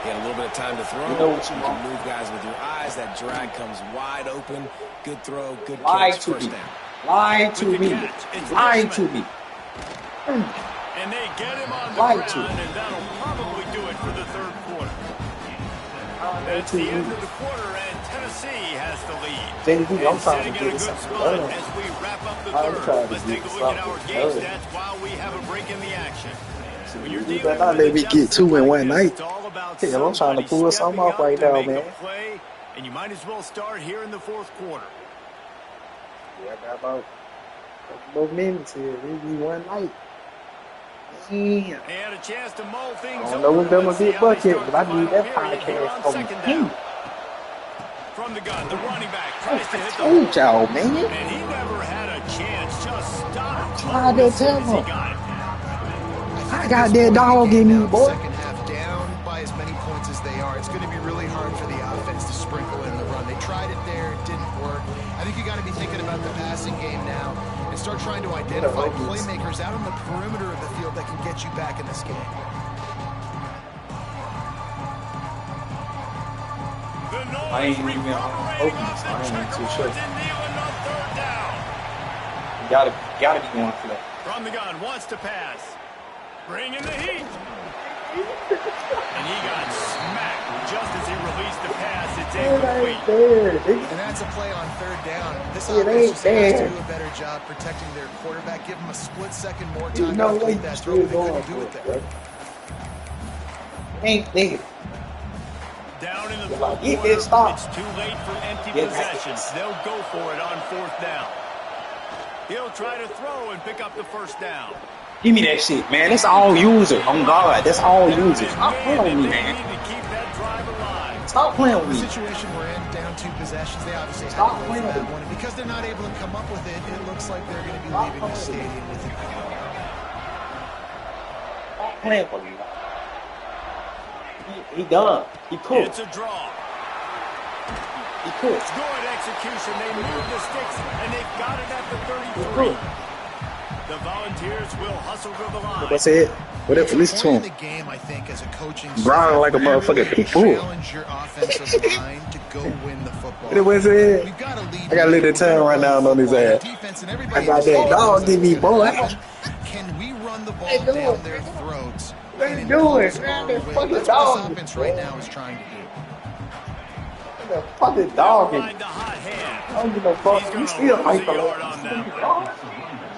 Speaker 3: You got a little bit of time to throw.
Speaker 2: You know what you
Speaker 3: can
Speaker 2: want.
Speaker 3: move guys with your eyes. That drag comes wide open. Good throw, good
Speaker 2: Lie
Speaker 3: catch,
Speaker 2: to
Speaker 3: first
Speaker 2: me.
Speaker 3: down.
Speaker 2: Lie to
Speaker 1: With the
Speaker 2: me.
Speaker 1: catch, it's
Speaker 2: Lying to
Speaker 1: Richmond.
Speaker 2: me.
Speaker 1: And they get him on the
Speaker 2: Lie
Speaker 1: ground,
Speaker 2: to me.
Speaker 1: and that'll probably do it for the third quarter.
Speaker 2: Lying
Speaker 1: That's
Speaker 2: to
Speaker 1: the end
Speaker 2: me.
Speaker 1: of the quarter, and Tennessee has the lead.
Speaker 2: JD, I'm
Speaker 1: And
Speaker 2: trying
Speaker 1: sitting
Speaker 2: to
Speaker 1: in a
Speaker 2: get
Speaker 1: good
Speaker 2: something
Speaker 1: spot
Speaker 2: done.
Speaker 1: as we wrap up the
Speaker 2: I'm
Speaker 1: third.
Speaker 2: trying to
Speaker 1: Let's
Speaker 2: get
Speaker 1: take a look at our
Speaker 2: something
Speaker 1: game
Speaker 2: done.
Speaker 1: stats while we have a break in the action. When you're
Speaker 2: You
Speaker 1: dealing
Speaker 2: better not
Speaker 1: with
Speaker 2: let me
Speaker 1: a
Speaker 2: get two in
Speaker 1: deficit
Speaker 2: one
Speaker 1: like
Speaker 2: night.
Speaker 1: this, it's all about
Speaker 2: Hell, I'm trying to
Speaker 1: somebody
Speaker 2: pull something
Speaker 1: stepping
Speaker 2: off
Speaker 1: up
Speaker 2: right
Speaker 1: to
Speaker 2: now,
Speaker 1: make
Speaker 2: man.
Speaker 1: a play, and you might as well start here in the fourth quarter.
Speaker 2: Yeah, I got about a couple more minutes here. Maybe one night. Yeah.
Speaker 1: They had a chance to mull things
Speaker 2: I don't know
Speaker 1: over.
Speaker 2: what's gonna
Speaker 1: Let's
Speaker 2: be
Speaker 1: see
Speaker 2: a
Speaker 1: how they
Speaker 2: bucket,
Speaker 1: start
Speaker 2: but
Speaker 1: the
Speaker 2: I need
Speaker 1: final
Speaker 2: that
Speaker 1: period here
Speaker 2: podcast
Speaker 1: on
Speaker 2: from
Speaker 1: second
Speaker 2: you.
Speaker 1: down. From the gun, the running back tries to
Speaker 2: I
Speaker 1: hit the
Speaker 2: told
Speaker 1: hole.
Speaker 2: y'all, man.
Speaker 1: And he never had a chance. Just stopped
Speaker 2: Tried
Speaker 1: cold
Speaker 2: to
Speaker 1: as soon
Speaker 2: tell
Speaker 1: as he
Speaker 2: him.
Speaker 1: got it.
Speaker 2: I got that dog in me, boy.
Speaker 4: Second half down by as many points as they are. It's going to be really hard for the offense to sprinkle in the run. They tried it there. It didn't work. I think you got to be thinking about the passing game now and start trying to identify playmakers out on the perimeter of the field that can get you back in this game.
Speaker 1: The noise
Speaker 2: I ain't even
Speaker 1: reverberating
Speaker 2: open,
Speaker 1: off
Speaker 2: so
Speaker 1: the
Speaker 2: I ain't too
Speaker 1: checkerboards
Speaker 2: sure.
Speaker 1: and kneeling on third down.
Speaker 2: You gotta be going for that.
Speaker 1: From the gun, wants to pass. Bringing the heat. And he got smacked just as he released the pass. It's
Speaker 2: It ain't
Speaker 1: incomplete.
Speaker 2: there.
Speaker 4: And that's a play on third down. This
Speaker 2: It
Speaker 4: offense
Speaker 2: ain't
Speaker 4: just has to
Speaker 2: there.
Speaker 4: do a better job protecting their quarterback. Give him a split second more
Speaker 2: You
Speaker 4: time to
Speaker 2: know what
Speaker 4: complete
Speaker 2: you
Speaker 4: that throw,
Speaker 2: still
Speaker 4: but they
Speaker 2: going
Speaker 4: couldn't do it
Speaker 2: for,
Speaker 4: there.
Speaker 2: bro. Ain't there.
Speaker 1: Down in the
Speaker 2: If I
Speaker 1: fourth
Speaker 2: get
Speaker 1: quarter,
Speaker 2: this stop,
Speaker 1: it's too late for empty
Speaker 2: get
Speaker 1: possession.
Speaker 2: back.
Speaker 1: They'll go for it on fourth down. He'll try to throw and pick up the first down.
Speaker 2: Give me that shit, man. That's all user. On God, that's all user. Stop playing with me,
Speaker 1: They
Speaker 2: man.
Speaker 1: need to keep that drive alive.
Speaker 2: Stop playing with
Speaker 4: The
Speaker 2: me.
Speaker 4: situation we're in, down 2 possessions, they obviously had
Speaker 2: Stop
Speaker 4: to go
Speaker 2: playing
Speaker 4: for
Speaker 2: with
Speaker 4: that
Speaker 2: me.
Speaker 4: one. And because they're not able to come up with it, it looks like they're going to be
Speaker 2: Stop
Speaker 4: leaving the
Speaker 2: playing with me.
Speaker 4: stadium with it.
Speaker 2: Stop playing with me. He done. He cooked.
Speaker 1: It's a draw.
Speaker 2: He cooked.
Speaker 1: Good execution. They move the sticks, and they've got it at the
Speaker 2: He
Speaker 1: 33.
Speaker 2: cooked.
Speaker 1: The Volunteers will hustle to the line.
Speaker 7: What's it? Whatever.
Speaker 4: It's
Speaker 7: Listen to
Speaker 4: important
Speaker 7: him.
Speaker 4: in the game, I think, as a coaching
Speaker 7: Growling
Speaker 4: staff,
Speaker 7: like a motherfucking pit bull.
Speaker 4: challenge your offensive line to go win the football.
Speaker 7: What was it?
Speaker 4: We've got a lead.
Speaker 7: I got a little time right now on his ass.
Speaker 4: Defense and
Speaker 7: I
Speaker 4: everybody
Speaker 7: got
Speaker 4: in the
Speaker 7: that
Speaker 4: stadium knows
Speaker 7: dog
Speaker 4: that's
Speaker 7: in me,
Speaker 4: what's gonna
Speaker 7: boy.
Speaker 4: happen. Can we run the ball
Speaker 2: Hey, do
Speaker 4: down
Speaker 2: it.
Speaker 4: their throats?
Speaker 2: Let
Speaker 4: and
Speaker 2: him do it,
Speaker 4: impose
Speaker 2: man.
Speaker 4: our
Speaker 2: That
Speaker 4: will?
Speaker 2: fucking
Speaker 4: That's
Speaker 2: dog.
Speaker 4: what this offense right now is trying to do.
Speaker 2: The fucking
Speaker 1: Never
Speaker 2: dog.
Speaker 1: mind the hot hand.
Speaker 2: I don't give a fuck.
Speaker 1: He's
Speaker 2: You
Speaker 1: gonna
Speaker 2: still
Speaker 1: lose a
Speaker 2: hype
Speaker 1: yard on that one.
Speaker 2: up.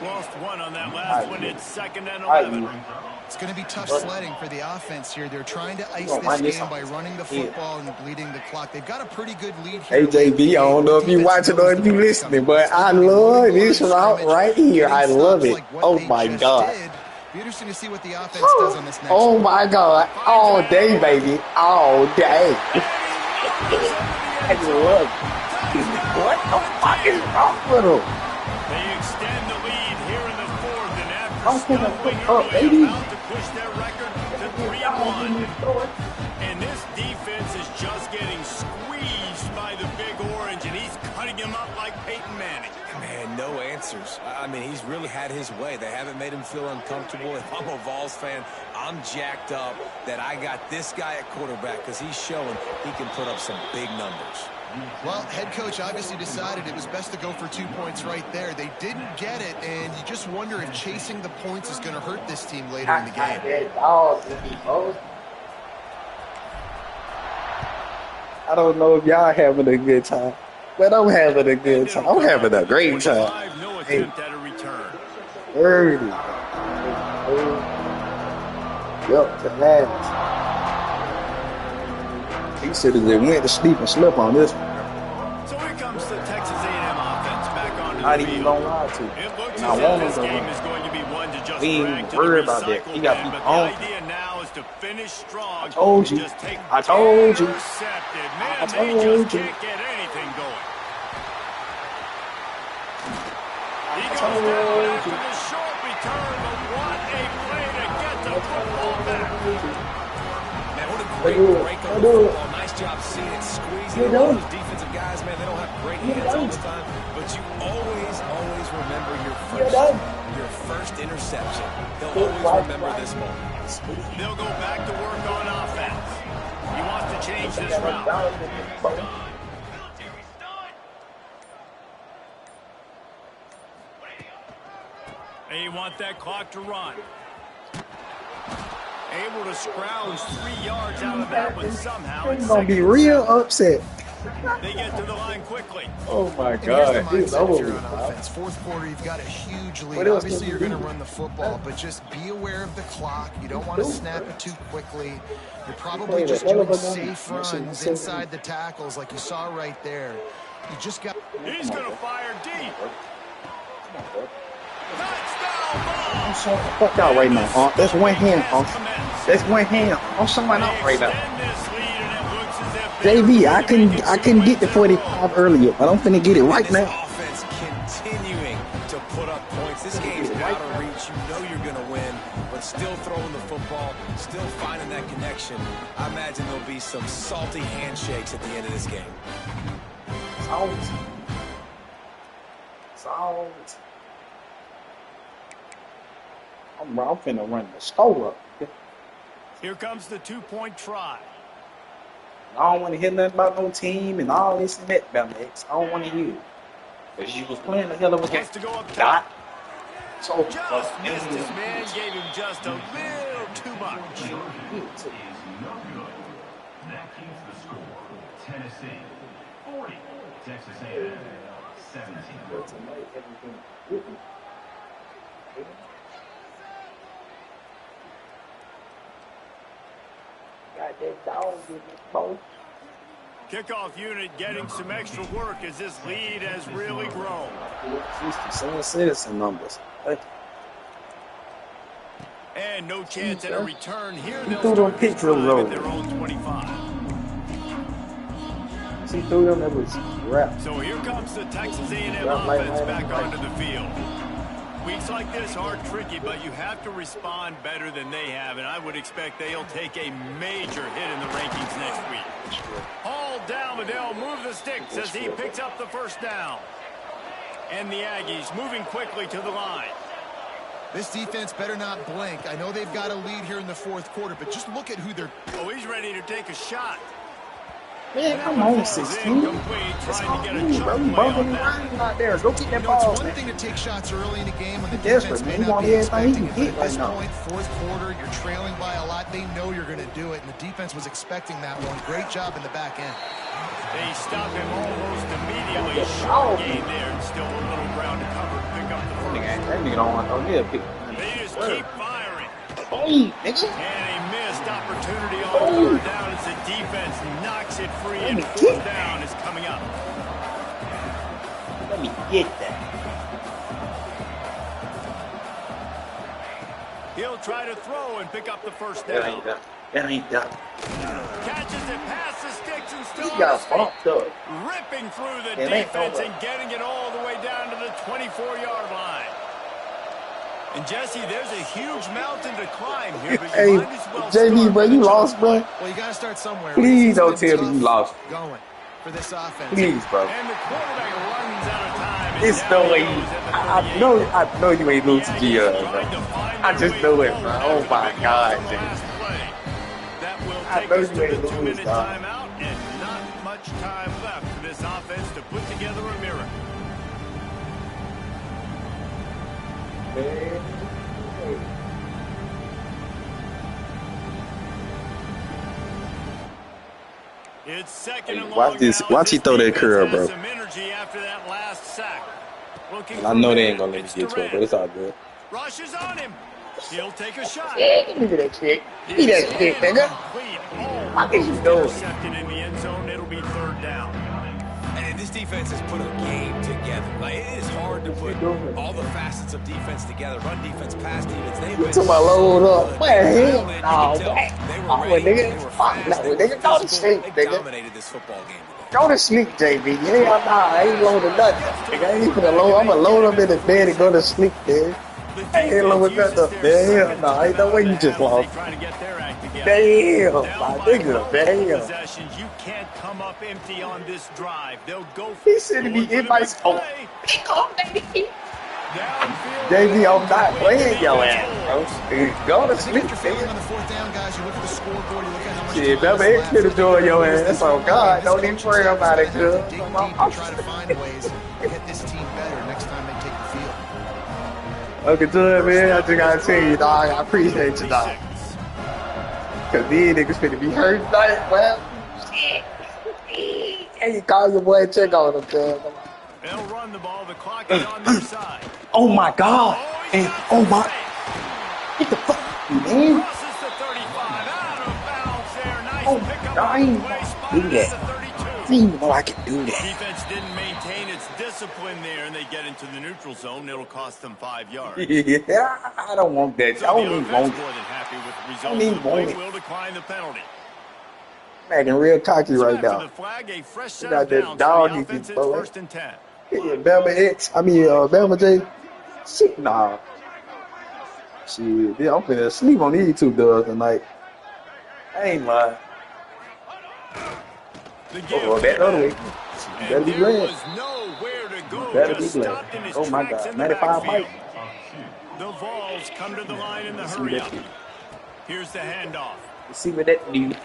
Speaker 1: Lost one on that
Speaker 2: All
Speaker 1: last
Speaker 2: right,
Speaker 1: one.
Speaker 2: man.
Speaker 1: It's 2nd and
Speaker 2: All right,
Speaker 1: 11.
Speaker 2: man.
Speaker 4: It's going to be tough sledding for the offense here. They're trying to ice
Speaker 2: gonna
Speaker 4: this
Speaker 2: run this
Speaker 4: game by
Speaker 2: offense.
Speaker 4: running the
Speaker 2: Yeah.
Speaker 4: football and bleeding the clock. They've got a pretty good lead here.
Speaker 7: AJB, I don't know if you watching or if you listening, but I love this route right here. I love it. Oh my God.
Speaker 4: Be interesting to see what the offense does on this next
Speaker 7: Oh
Speaker 4: one.
Speaker 7: my God. All day, baby. All day.
Speaker 2: I love it. What the fuck is wrong with him?
Speaker 1: They extend the lead here in the fourth, and
Speaker 2: I'm
Speaker 1: after
Speaker 2: finna
Speaker 1: stumbling
Speaker 2: put up,
Speaker 1: early,
Speaker 2: baby.
Speaker 1: about to push their record to 3-1. And this defense is just getting squeezed by the Big Orange, and he's cutting him up like Peyton Manning.
Speaker 3: Man, no answers. I mean, he's really had his way. They haven't made him feel uncomfortable. If I'm a Vols fan, I'm jacked up that I got this guy at quarterback because he's showing he can put up some big numbers.
Speaker 4: Well, head coach obviously decided it was best to go for 2 points right there. They didn't get it, and you just wonder if chasing the points is going to hurt this team later in the game.
Speaker 2: That dog in me, bro.
Speaker 7: I don't know if y'all having a good time, but I'm having a good time. I'm having a great time.
Speaker 1: 25, no attempt at a return.
Speaker 7: Early. Yup, to last. He should have just went to sleep and slept on this one.
Speaker 1: So here comes the Texas A&M offense back onto
Speaker 2: Not
Speaker 1: the
Speaker 2: even
Speaker 1: field.
Speaker 2: gonna lie to you.
Speaker 1: It looks
Speaker 2: And I
Speaker 1: as if
Speaker 2: want him
Speaker 1: this
Speaker 2: to
Speaker 1: game
Speaker 2: win.
Speaker 1: is going to be one to just
Speaker 2: We ain't
Speaker 1: drag to
Speaker 2: worried
Speaker 1: the
Speaker 2: about that.
Speaker 1: recycle
Speaker 2: He got
Speaker 1: bin,
Speaker 2: to
Speaker 1: but
Speaker 2: be
Speaker 1: the
Speaker 2: on.
Speaker 1: idea now is to finish strong.
Speaker 2: I told you.
Speaker 1: Just take
Speaker 2: I told you.
Speaker 1: intercepted. Man,
Speaker 2: I
Speaker 1: they
Speaker 2: told
Speaker 1: just
Speaker 2: you.
Speaker 1: can't get anything going. He
Speaker 2: I
Speaker 1: goes
Speaker 2: told
Speaker 1: down
Speaker 2: you.
Speaker 1: after the short return, but what a play to get the football back.
Speaker 3: Man, what a
Speaker 2: I
Speaker 3: great
Speaker 2: do it.
Speaker 3: break
Speaker 2: I
Speaker 3: on the
Speaker 2: do it.
Speaker 3: football. Nice job seeing it, squeezing
Speaker 2: You
Speaker 3: it.
Speaker 2: do
Speaker 3: All
Speaker 2: it.
Speaker 3: those defensive guys, man, they don't have great
Speaker 2: You
Speaker 3: hands
Speaker 2: do
Speaker 3: all
Speaker 2: it.
Speaker 3: the time, but you always remember your
Speaker 2: You done.
Speaker 3: first interception. He'll
Speaker 2: Good
Speaker 3: always
Speaker 2: right,
Speaker 3: remember
Speaker 2: right.
Speaker 3: this moment.
Speaker 1: They'll go back to work on offense. He wants to change this route. They want that clock to run. Able to scrounge 3 yards out of that one somehow.
Speaker 7: He's gonna be real upset.
Speaker 1: They get to the line quickly.
Speaker 7: Oh my
Speaker 4: And here's the
Speaker 7: God. It's
Speaker 4: mindset if
Speaker 7: over
Speaker 4: you're
Speaker 7: with,
Speaker 4: on
Speaker 7: bro.
Speaker 4: offense. Fourth quarter, you've got a huge lead.
Speaker 7: What else
Speaker 4: Obviously,
Speaker 7: can
Speaker 4: you're
Speaker 7: you
Speaker 4: going to
Speaker 7: do?
Speaker 4: run the football, but just be aware of the clock. You don't want to snap it too quickly. You're probably just doing safe runs inside the tackles like you saw right there. You just got...
Speaker 1: He's going to fire deep.
Speaker 2: I'm showing the fuck out right now, huh? That's one hand, huh? That's one hand. I'm showing out right now. JV, I couldn't get the 45 earlier, but I'm finna get it right
Speaker 3: This
Speaker 2: now.
Speaker 3: offense continuing to put up points. This game's out of reach. You know you're going to win, but still throwing the football, still finding that connection. I imagine there'll be some salty handshakes at the end of this game.
Speaker 2: Salt. Salt. I'm finna run the score up.
Speaker 1: Here comes the 2-point try.
Speaker 2: I don't want to hear nothing about no team and all this and that about the X. I don't want to hear it. Because you was playing the hell of a game.
Speaker 1: Wants to go up top.
Speaker 2: Dot. So
Speaker 1: Just missed his man, gave him just a little too much.
Speaker 5: Is no good. That keeps the score. Tennessee 40, Texas A&M 17.
Speaker 2: Got that dog in the boat.
Speaker 1: Kickoff unit getting some extra work as this lead has really grown.
Speaker 7: 67 citizen numbers.
Speaker 1: And no chance at a return here.
Speaker 2: He
Speaker 1: They'll
Speaker 2: threw them
Speaker 1: start this
Speaker 2: picks real
Speaker 1: drive
Speaker 2: low.
Speaker 1: at their own 25.
Speaker 2: See through them, that was wrapped.
Speaker 1: So here comes the Texas A&M
Speaker 2: Right,
Speaker 1: offense
Speaker 2: right,
Speaker 1: back
Speaker 2: right.
Speaker 1: onto the field. Weeks like this are tricky, but you have to respond better than they have, and I would expect they'll take a major hit in the rankings next week. Hauled down, but they'll move the sticks as he picks up the first down. And the Aggies moving quickly to the line.
Speaker 4: This defense better not blink. I know they've got a lead here in the fourth quarter, but just look at who they're...
Speaker 1: Oh, he's ready to take a shot.
Speaker 2: Man, come on, 16. That's all you need, bro. You bumping around out there. Go get that
Speaker 4: You know,
Speaker 2: ball,
Speaker 4: it's one
Speaker 2: man.
Speaker 4: thing to take shots early in the game when the
Speaker 2: He's
Speaker 4: defense
Speaker 2: desperate,
Speaker 4: may
Speaker 2: man. He
Speaker 4: not
Speaker 2: want
Speaker 4: be
Speaker 2: everything he
Speaker 4: expecting
Speaker 2: can
Speaker 4: it.
Speaker 2: get
Speaker 4: But at this
Speaker 2: right now.
Speaker 4: point, fourth quarter, you're trailing by a lot. They know you're going to do it, and the defense was expecting that one. Great job in the back end.
Speaker 1: They stop him almost immediately. Short gain there, and still a little ground to cover to pick up the first.
Speaker 2: That nigga don't want to throw me a pick.
Speaker 1: They just keep firing.
Speaker 2: Hey, nigga.
Speaker 1: And a missed opportunity on third down as the defense knocks it free, and fourth down is coming up.
Speaker 2: Let me get that.
Speaker 1: He'll try to throw and pick up the first
Speaker 2: That
Speaker 1: down.
Speaker 2: ain't done. That ain't done.
Speaker 1: Catches it past the sticks and still
Speaker 2: He
Speaker 1: on
Speaker 2: got
Speaker 1: his feet.
Speaker 2: bumped up.
Speaker 1: Ripping through the
Speaker 2: It ain't
Speaker 1: defense
Speaker 2: over.
Speaker 1: and getting it all the way down to the 24-yard line. And Jesse, there's a huge mountain to climb here, but
Speaker 7: Hey,
Speaker 1: you might as well
Speaker 7: JB,
Speaker 1: start
Speaker 7: bro,
Speaker 1: with
Speaker 7: you
Speaker 1: a
Speaker 7: lost,
Speaker 1: jump.
Speaker 7: bro.
Speaker 4: Well, you got to start somewhere.
Speaker 7: Please
Speaker 4: It's
Speaker 7: don't
Speaker 4: been
Speaker 7: tell me you
Speaker 4: tough
Speaker 7: lost.
Speaker 4: Going for this offense.
Speaker 7: Please, bro.
Speaker 1: And the quarterback runs out of time. and
Speaker 7: It's
Speaker 1: down
Speaker 7: no
Speaker 1: he
Speaker 7: way.
Speaker 1: goes at the
Speaker 7: I
Speaker 1: 38.
Speaker 7: know you ain't losing to
Speaker 1: The
Speaker 7: G,
Speaker 1: Aggies
Speaker 7: bro.
Speaker 1: trying to find
Speaker 7: I
Speaker 1: their
Speaker 7: just
Speaker 1: way
Speaker 7: know it,
Speaker 1: forward
Speaker 7: bro.
Speaker 1: after
Speaker 7: Oh
Speaker 1: the
Speaker 7: my
Speaker 1: big
Speaker 7: God,
Speaker 1: loss on the
Speaker 7: Jay.
Speaker 1: last play. That will
Speaker 7: I
Speaker 1: take
Speaker 7: know
Speaker 1: us
Speaker 7: you
Speaker 1: to
Speaker 7: ain't
Speaker 1: the
Speaker 7: lose,
Speaker 1: 2-minute
Speaker 7: dog.
Speaker 1: timeout, and not much time left for this offense to put together a miracle. It's second and
Speaker 7: Watch
Speaker 1: long
Speaker 7: this.
Speaker 1: now.
Speaker 7: Watch he throw that
Speaker 1: Defense
Speaker 7: curl,
Speaker 1: has
Speaker 7: bro.
Speaker 1: some energy after that last sack. Looking
Speaker 7: I
Speaker 1: for
Speaker 7: know they
Speaker 1: man.
Speaker 7: ain't gonna let me
Speaker 1: It's
Speaker 7: get to it,
Speaker 1: Durant.
Speaker 7: but it's all good.
Speaker 1: Rushes on him. He'll take a shot.
Speaker 2: Yeah, give me that shit. Give me that shit, nigga.
Speaker 1: Incomplete.
Speaker 2: What is you
Speaker 1: Almost
Speaker 2: doing?
Speaker 1: intercepted in the end zone. It'll be third down.
Speaker 3: And this defense has put a game together. Like, it is hard to put all the facets of defense together. Run defense, pass defense. They've been
Speaker 7: To my load up.
Speaker 3: good.
Speaker 7: Man,
Speaker 3: They
Speaker 7: hell
Speaker 3: dialed in. You
Speaker 7: no,
Speaker 3: can tell
Speaker 7: man.
Speaker 3: they were
Speaker 7: Oh,
Speaker 3: ready.
Speaker 7: nigga.
Speaker 3: They were
Speaker 7: Fuck
Speaker 3: fast.
Speaker 7: no,
Speaker 3: They were
Speaker 7: nigga. Go to
Speaker 3: physical.
Speaker 7: sleep,
Speaker 3: They
Speaker 7: nigga.
Speaker 3: dominated this football game today.
Speaker 7: Go to sleep, JB. Hell nah, I ain't loading nothing. Nigga, I ain't finna load. I'm gonna load up in the bed and go to sleep, man. I ain't loading nothing up, man. Hell no, ain't no way you just lost. Damn, my nigga, damn.
Speaker 1: Possessions, you can't come up empty on this drive. They'll go.
Speaker 7: He sending me invites. Oh, pick up, baby. JB, I'm not playing your ass, bro. Go to
Speaker 4: I think
Speaker 7: sleep,
Speaker 4: if you're failing on
Speaker 7: nigga.
Speaker 4: the fourth down, guys, you look at the scoreboard, you look at how much
Speaker 7: Shit,
Speaker 4: time
Speaker 7: Bama
Speaker 4: is
Speaker 7: X
Speaker 4: left.
Speaker 7: finna join your ass.
Speaker 4: This
Speaker 7: Oh,
Speaker 4: is
Speaker 7: God,
Speaker 4: this
Speaker 7: don't even
Speaker 4: coaching
Speaker 7: worry
Speaker 4: staff
Speaker 7: about it,
Speaker 4: is gonna have
Speaker 7: cuz.
Speaker 4: to dig deep and try to find ways to get this team better next time they take the field.
Speaker 7: Okay, good, man. I just gotta tell you, dog. I appreciate you, dog. Cause these niggas finna be hurt tonight. Well, shit. Hey, you call your boy and check on him, cuz.
Speaker 1: They'll run the ball. The clock is on their side.
Speaker 7: Oh my God.
Speaker 1: He's
Speaker 7: And
Speaker 1: got
Speaker 7: oh
Speaker 1: some
Speaker 7: my.
Speaker 1: space.
Speaker 7: Get the fuck, man.
Speaker 1: Crosses the 35, out of bounds there. Nice
Speaker 7: Oh,
Speaker 1: pickup
Speaker 7: I
Speaker 1: on
Speaker 7: ain't
Speaker 1: the play,
Speaker 7: gonna
Speaker 1: spotted
Speaker 7: do
Speaker 1: at
Speaker 7: that.
Speaker 1: the 32.
Speaker 7: I didn't even know I could do that.
Speaker 1: Defense didn't maintain its discipline there, and they get into the neutral zone. It'll cost them 5 yards.
Speaker 7: Yeah, I don't want that. I
Speaker 1: So
Speaker 7: don't
Speaker 1: the
Speaker 7: even
Speaker 1: offense
Speaker 7: want
Speaker 1: more
Speaker 7: it.
Speaker 1: than happy with the
Speaker 7: I
Speaker 1: result.
Speaker 7: don't even
Speaker 1: The play
Speaker 7: want it.
Speaker 1: will decline the penalty.
Speaker 7: I'm acting real cocky
Speaker 1: So
Speaker 7: right
Speaker 1: after
Speaker 7: now.
Speaker 1: the flag, a fresh set
Speaker 7: got
Speaker 1: of
Speaker 7: that
Speaker 1: downs
Speaker 7: dog
Speaker 1: for the
Speaker 7: in
Speaker 1: offense.
Speaker 7: you,
Speaker 1: It's
Speaker 7: boy.
Speaker 1: first and 10.
Speaker 7: Yeah, Bama X. Bama J. Shit, nah. Shit, yeah, I'm finna sleep on these two dubs tonight. I ain't lying.
Speaker 1: The give
Speaker 7: Oh,
Speaker 1: to
Speaker 7: that
Speaker 1: the
Speaker 7: other way.
Speaker 1: back.
Speaker 7: You
Speaker 1: And
Speaker 7: better be
Speaker 1: there
Speaker 7: glad.
Speaker 1: was nowhere to go.
Speaker 7: You better be
Speaker 1: Just
Speaker 7: glad.
Speaker 1: stopped in his
Speaker 7: Oh my
Speaker 1: tracks
Speaker 7: God,
Speaker 1: in the
Speaker 7: 95
Speaker 1: backfield.
Speaker 7: Mike.
Speaker 1: The Vols come to the line in the
Speaker 7: See
Speaker 1: hurry
Speaker 7: that
Speaker 1: up.
Speaker 7: shit.
Speaker 1: Here's the handoff.
Speaker 7: Let's see what that do.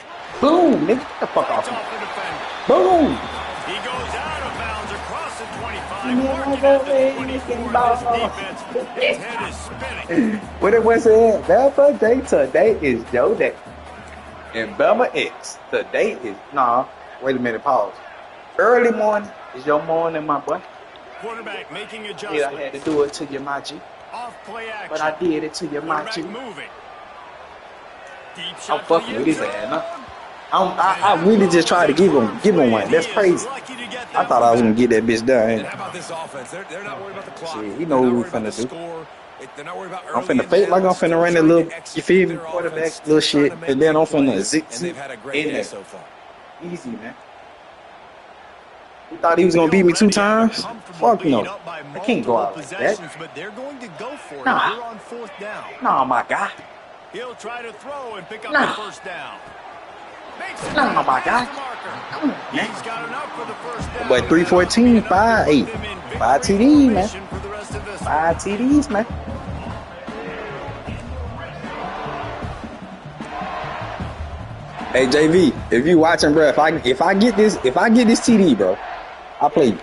Speaker 7: Boom, nigga, get the fuck
Speaker 1: Fights
Speaker 7: off me.
Speaker 1: off the defender.
Speaker 7: Boom.
Speaker 1: He goes out of bounds across First and 25. Marking out the 24 in this defense. His head is spinning.
Speaker 2: What it was said, Bama Day today is your day. And Bama X today is wait a minute, pause. Early morning is your morning, my boy.
Speaker 1: Quarterback making adjustments.
Speaker 2: Yeah, I had to do it to you, my G.
Speaker 1: Off play action.
Speaker 2: But I did it to you, my G.
Speaker 1: Moving. Deep
Speaker 2: I'm
Speaker 1: shot
Speaker 2: fucking with his ass. I really just tried to give him one. That's crazy. I thought I was gonna get that bitch done.
Speaker 3: And how about this offense? They're not worried about the clock.
Speaker 2: Shit, you know what we finna do.
Speaker 3: They're not worried about
Speaker 2: I'm finna fake like I'm finna run a little, you feel me, quarterback, little shit, and then I'm finna zip in there.
Speaker 3: So far.
Speaker 2: Easy, man. You thought he was gonna beat me 2 times? Fuck no. I can't go out like that.
Speaker 1: But they're going to go for it.
Speaker 2: Nah.
Speaker 1: You're on 4th down.
Speaker 2: Nah, my guy.
Speaker 1: He'll try to throw and pick up
Speaker 2: Nah.
Speaker 1: the first down.
Speaker 2: Nah, my guy.
Speaker 1: Come on, he's got enough for the first down.
Speaker 2: But 314, 5-8. 5 TDs, man. 5 TDs, man. Hey JV, if you watching, bro, if I get this TD, bro, I'll play you.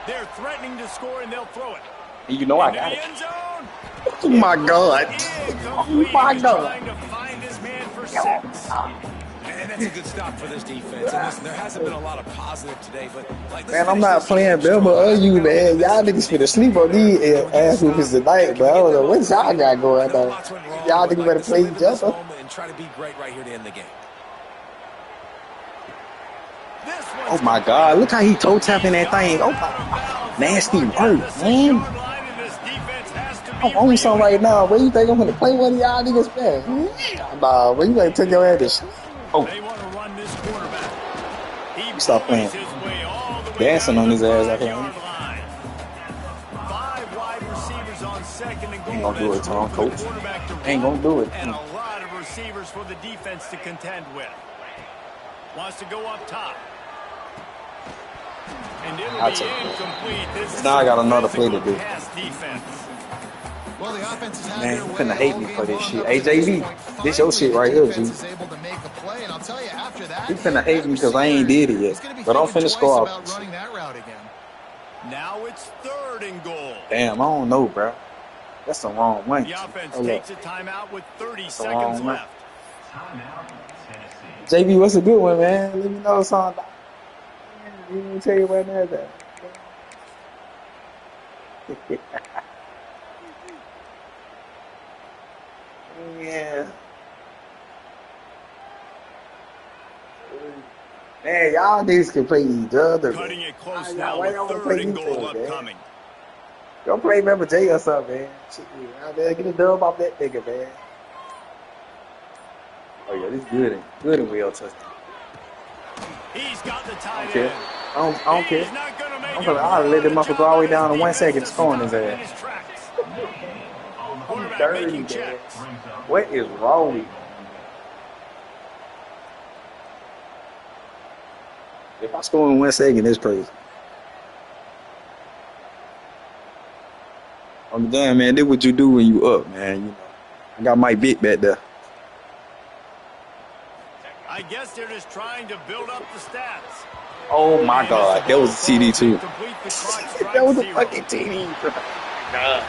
Speaker 1: They're threatening to score and they'll throw it.
Speaker 2: And you know I got it.
Speaker 1: End zone.
Speaker 2: Oh my God. Oh my God.
Speaker 1: Trying to find his man for 6.
Speaker 3: And that's a good stop for this defense. And listen, there hasn't been a lot of positive today, but like,
Speaker 2: Man, I'm not playing Bama or you, man. Y'all niggas finna sleep on these ass whoopers tonight, bro. I don't know what y'all got going on. Y'all niggas better play each other.
Speaker 3: And try to be great right here to end the game.
Speaker 2: Oh my God, look how he toe tapping that thing. Oh my, nasty work, man. I'm on something right now, bro. You think I'm gonna play one of y'all niggas, man? Nah, bro, you better take your ass to shit. Oh. Stop playing. Dancing on his ass out here. Ain't gonna do it, Tom, coach. Ain't gonna do it.
Speaker 1: And a lot of receivers for the defense to contend with. Wants to go up top. And it'll be incomplete.
Speaker 2: Now I got another play to do.
Speaker 4: Well, the offense has had
Speaker 2: Man,
Speaker 4: their
Speaker 2: you
Speaker 4: way
Speaker 2: finna hate me
Speaker 4: all
Speaker 2: for
Speaker 4: game
Speaker 2: this shit.
Speaker 4: long.
Speaker 2: Hey, JV, this your shit right here, G.
Speaker 4: Able to make a play, and I'll tell you, after that,
Speaker 2: You finna hate me because I ain't did it yet. But I'm finna score off.
Speaker 4: running that route again.
Speaker 1: Now it's 3rd and goal.
Speaker 2: Damn, I don't know, bro. That's the wrong one.
Speaker 1: The offense
Speaker 2: Hold
Speaker 1: takes
Speaker 2: up.
Speaker 1: a timeout with 30
Speaker 2: That's
Speaker 1: seconds
Speaker 2: wrong,
Speaker 1: left.
Speaker 5: Timeout, Tennessee.
Speaker 2: JV, what's a good one, man? Let me know something. Let me tell you right now that. Yeah. Man, y'all niggas can play each other.
Speaker 1: Cutting
Speaker 2: Man.
Speaker 1: it close
Speaker 2: Why
Speaker 1: now
Speaker 2: y'all
Speaker 1: with
Speaker 2: don't
Speaker 1: 3rd
Speaker 2: play
Speaker 1: and
Speaker 2: each
Speaker 1: goal
Speaker 2: other, man?
Speaker 1: upcoming.
Speaker 2: Go play Member J or something, man. Shit, out there, get a dub off that nigga, man. Oh yeah, this good and well touched.
Speaker 1: He's got the tight
Speaker 2: Okay.
Speaker 1: end.
Speaker 2: I don't care.
Speaker 1: He's not gonna make
Speaker 2: I'll let them motherfucker go all the way down to 1 second scoring his ass.
Speaker 1: Quarterback
Speaker 2: Dirty,
Speaker 1: making
Speaker 2: man.
Speaker 1: checks.
Speaker 2: What is wrong with you? If I score in 1 second, it's crazy. I'm done, man. This what you do when you up, man. You know, I got my bit back there.
Speaker 1: I guess they're just trying to build up the stats.
Speaker 2: Oh my God, that was a TD too.
Speaker 1: Complete the clock, strike
Speaker 2: That was a
Speaker 1: 0.
Speaker 2: fucking TD. God,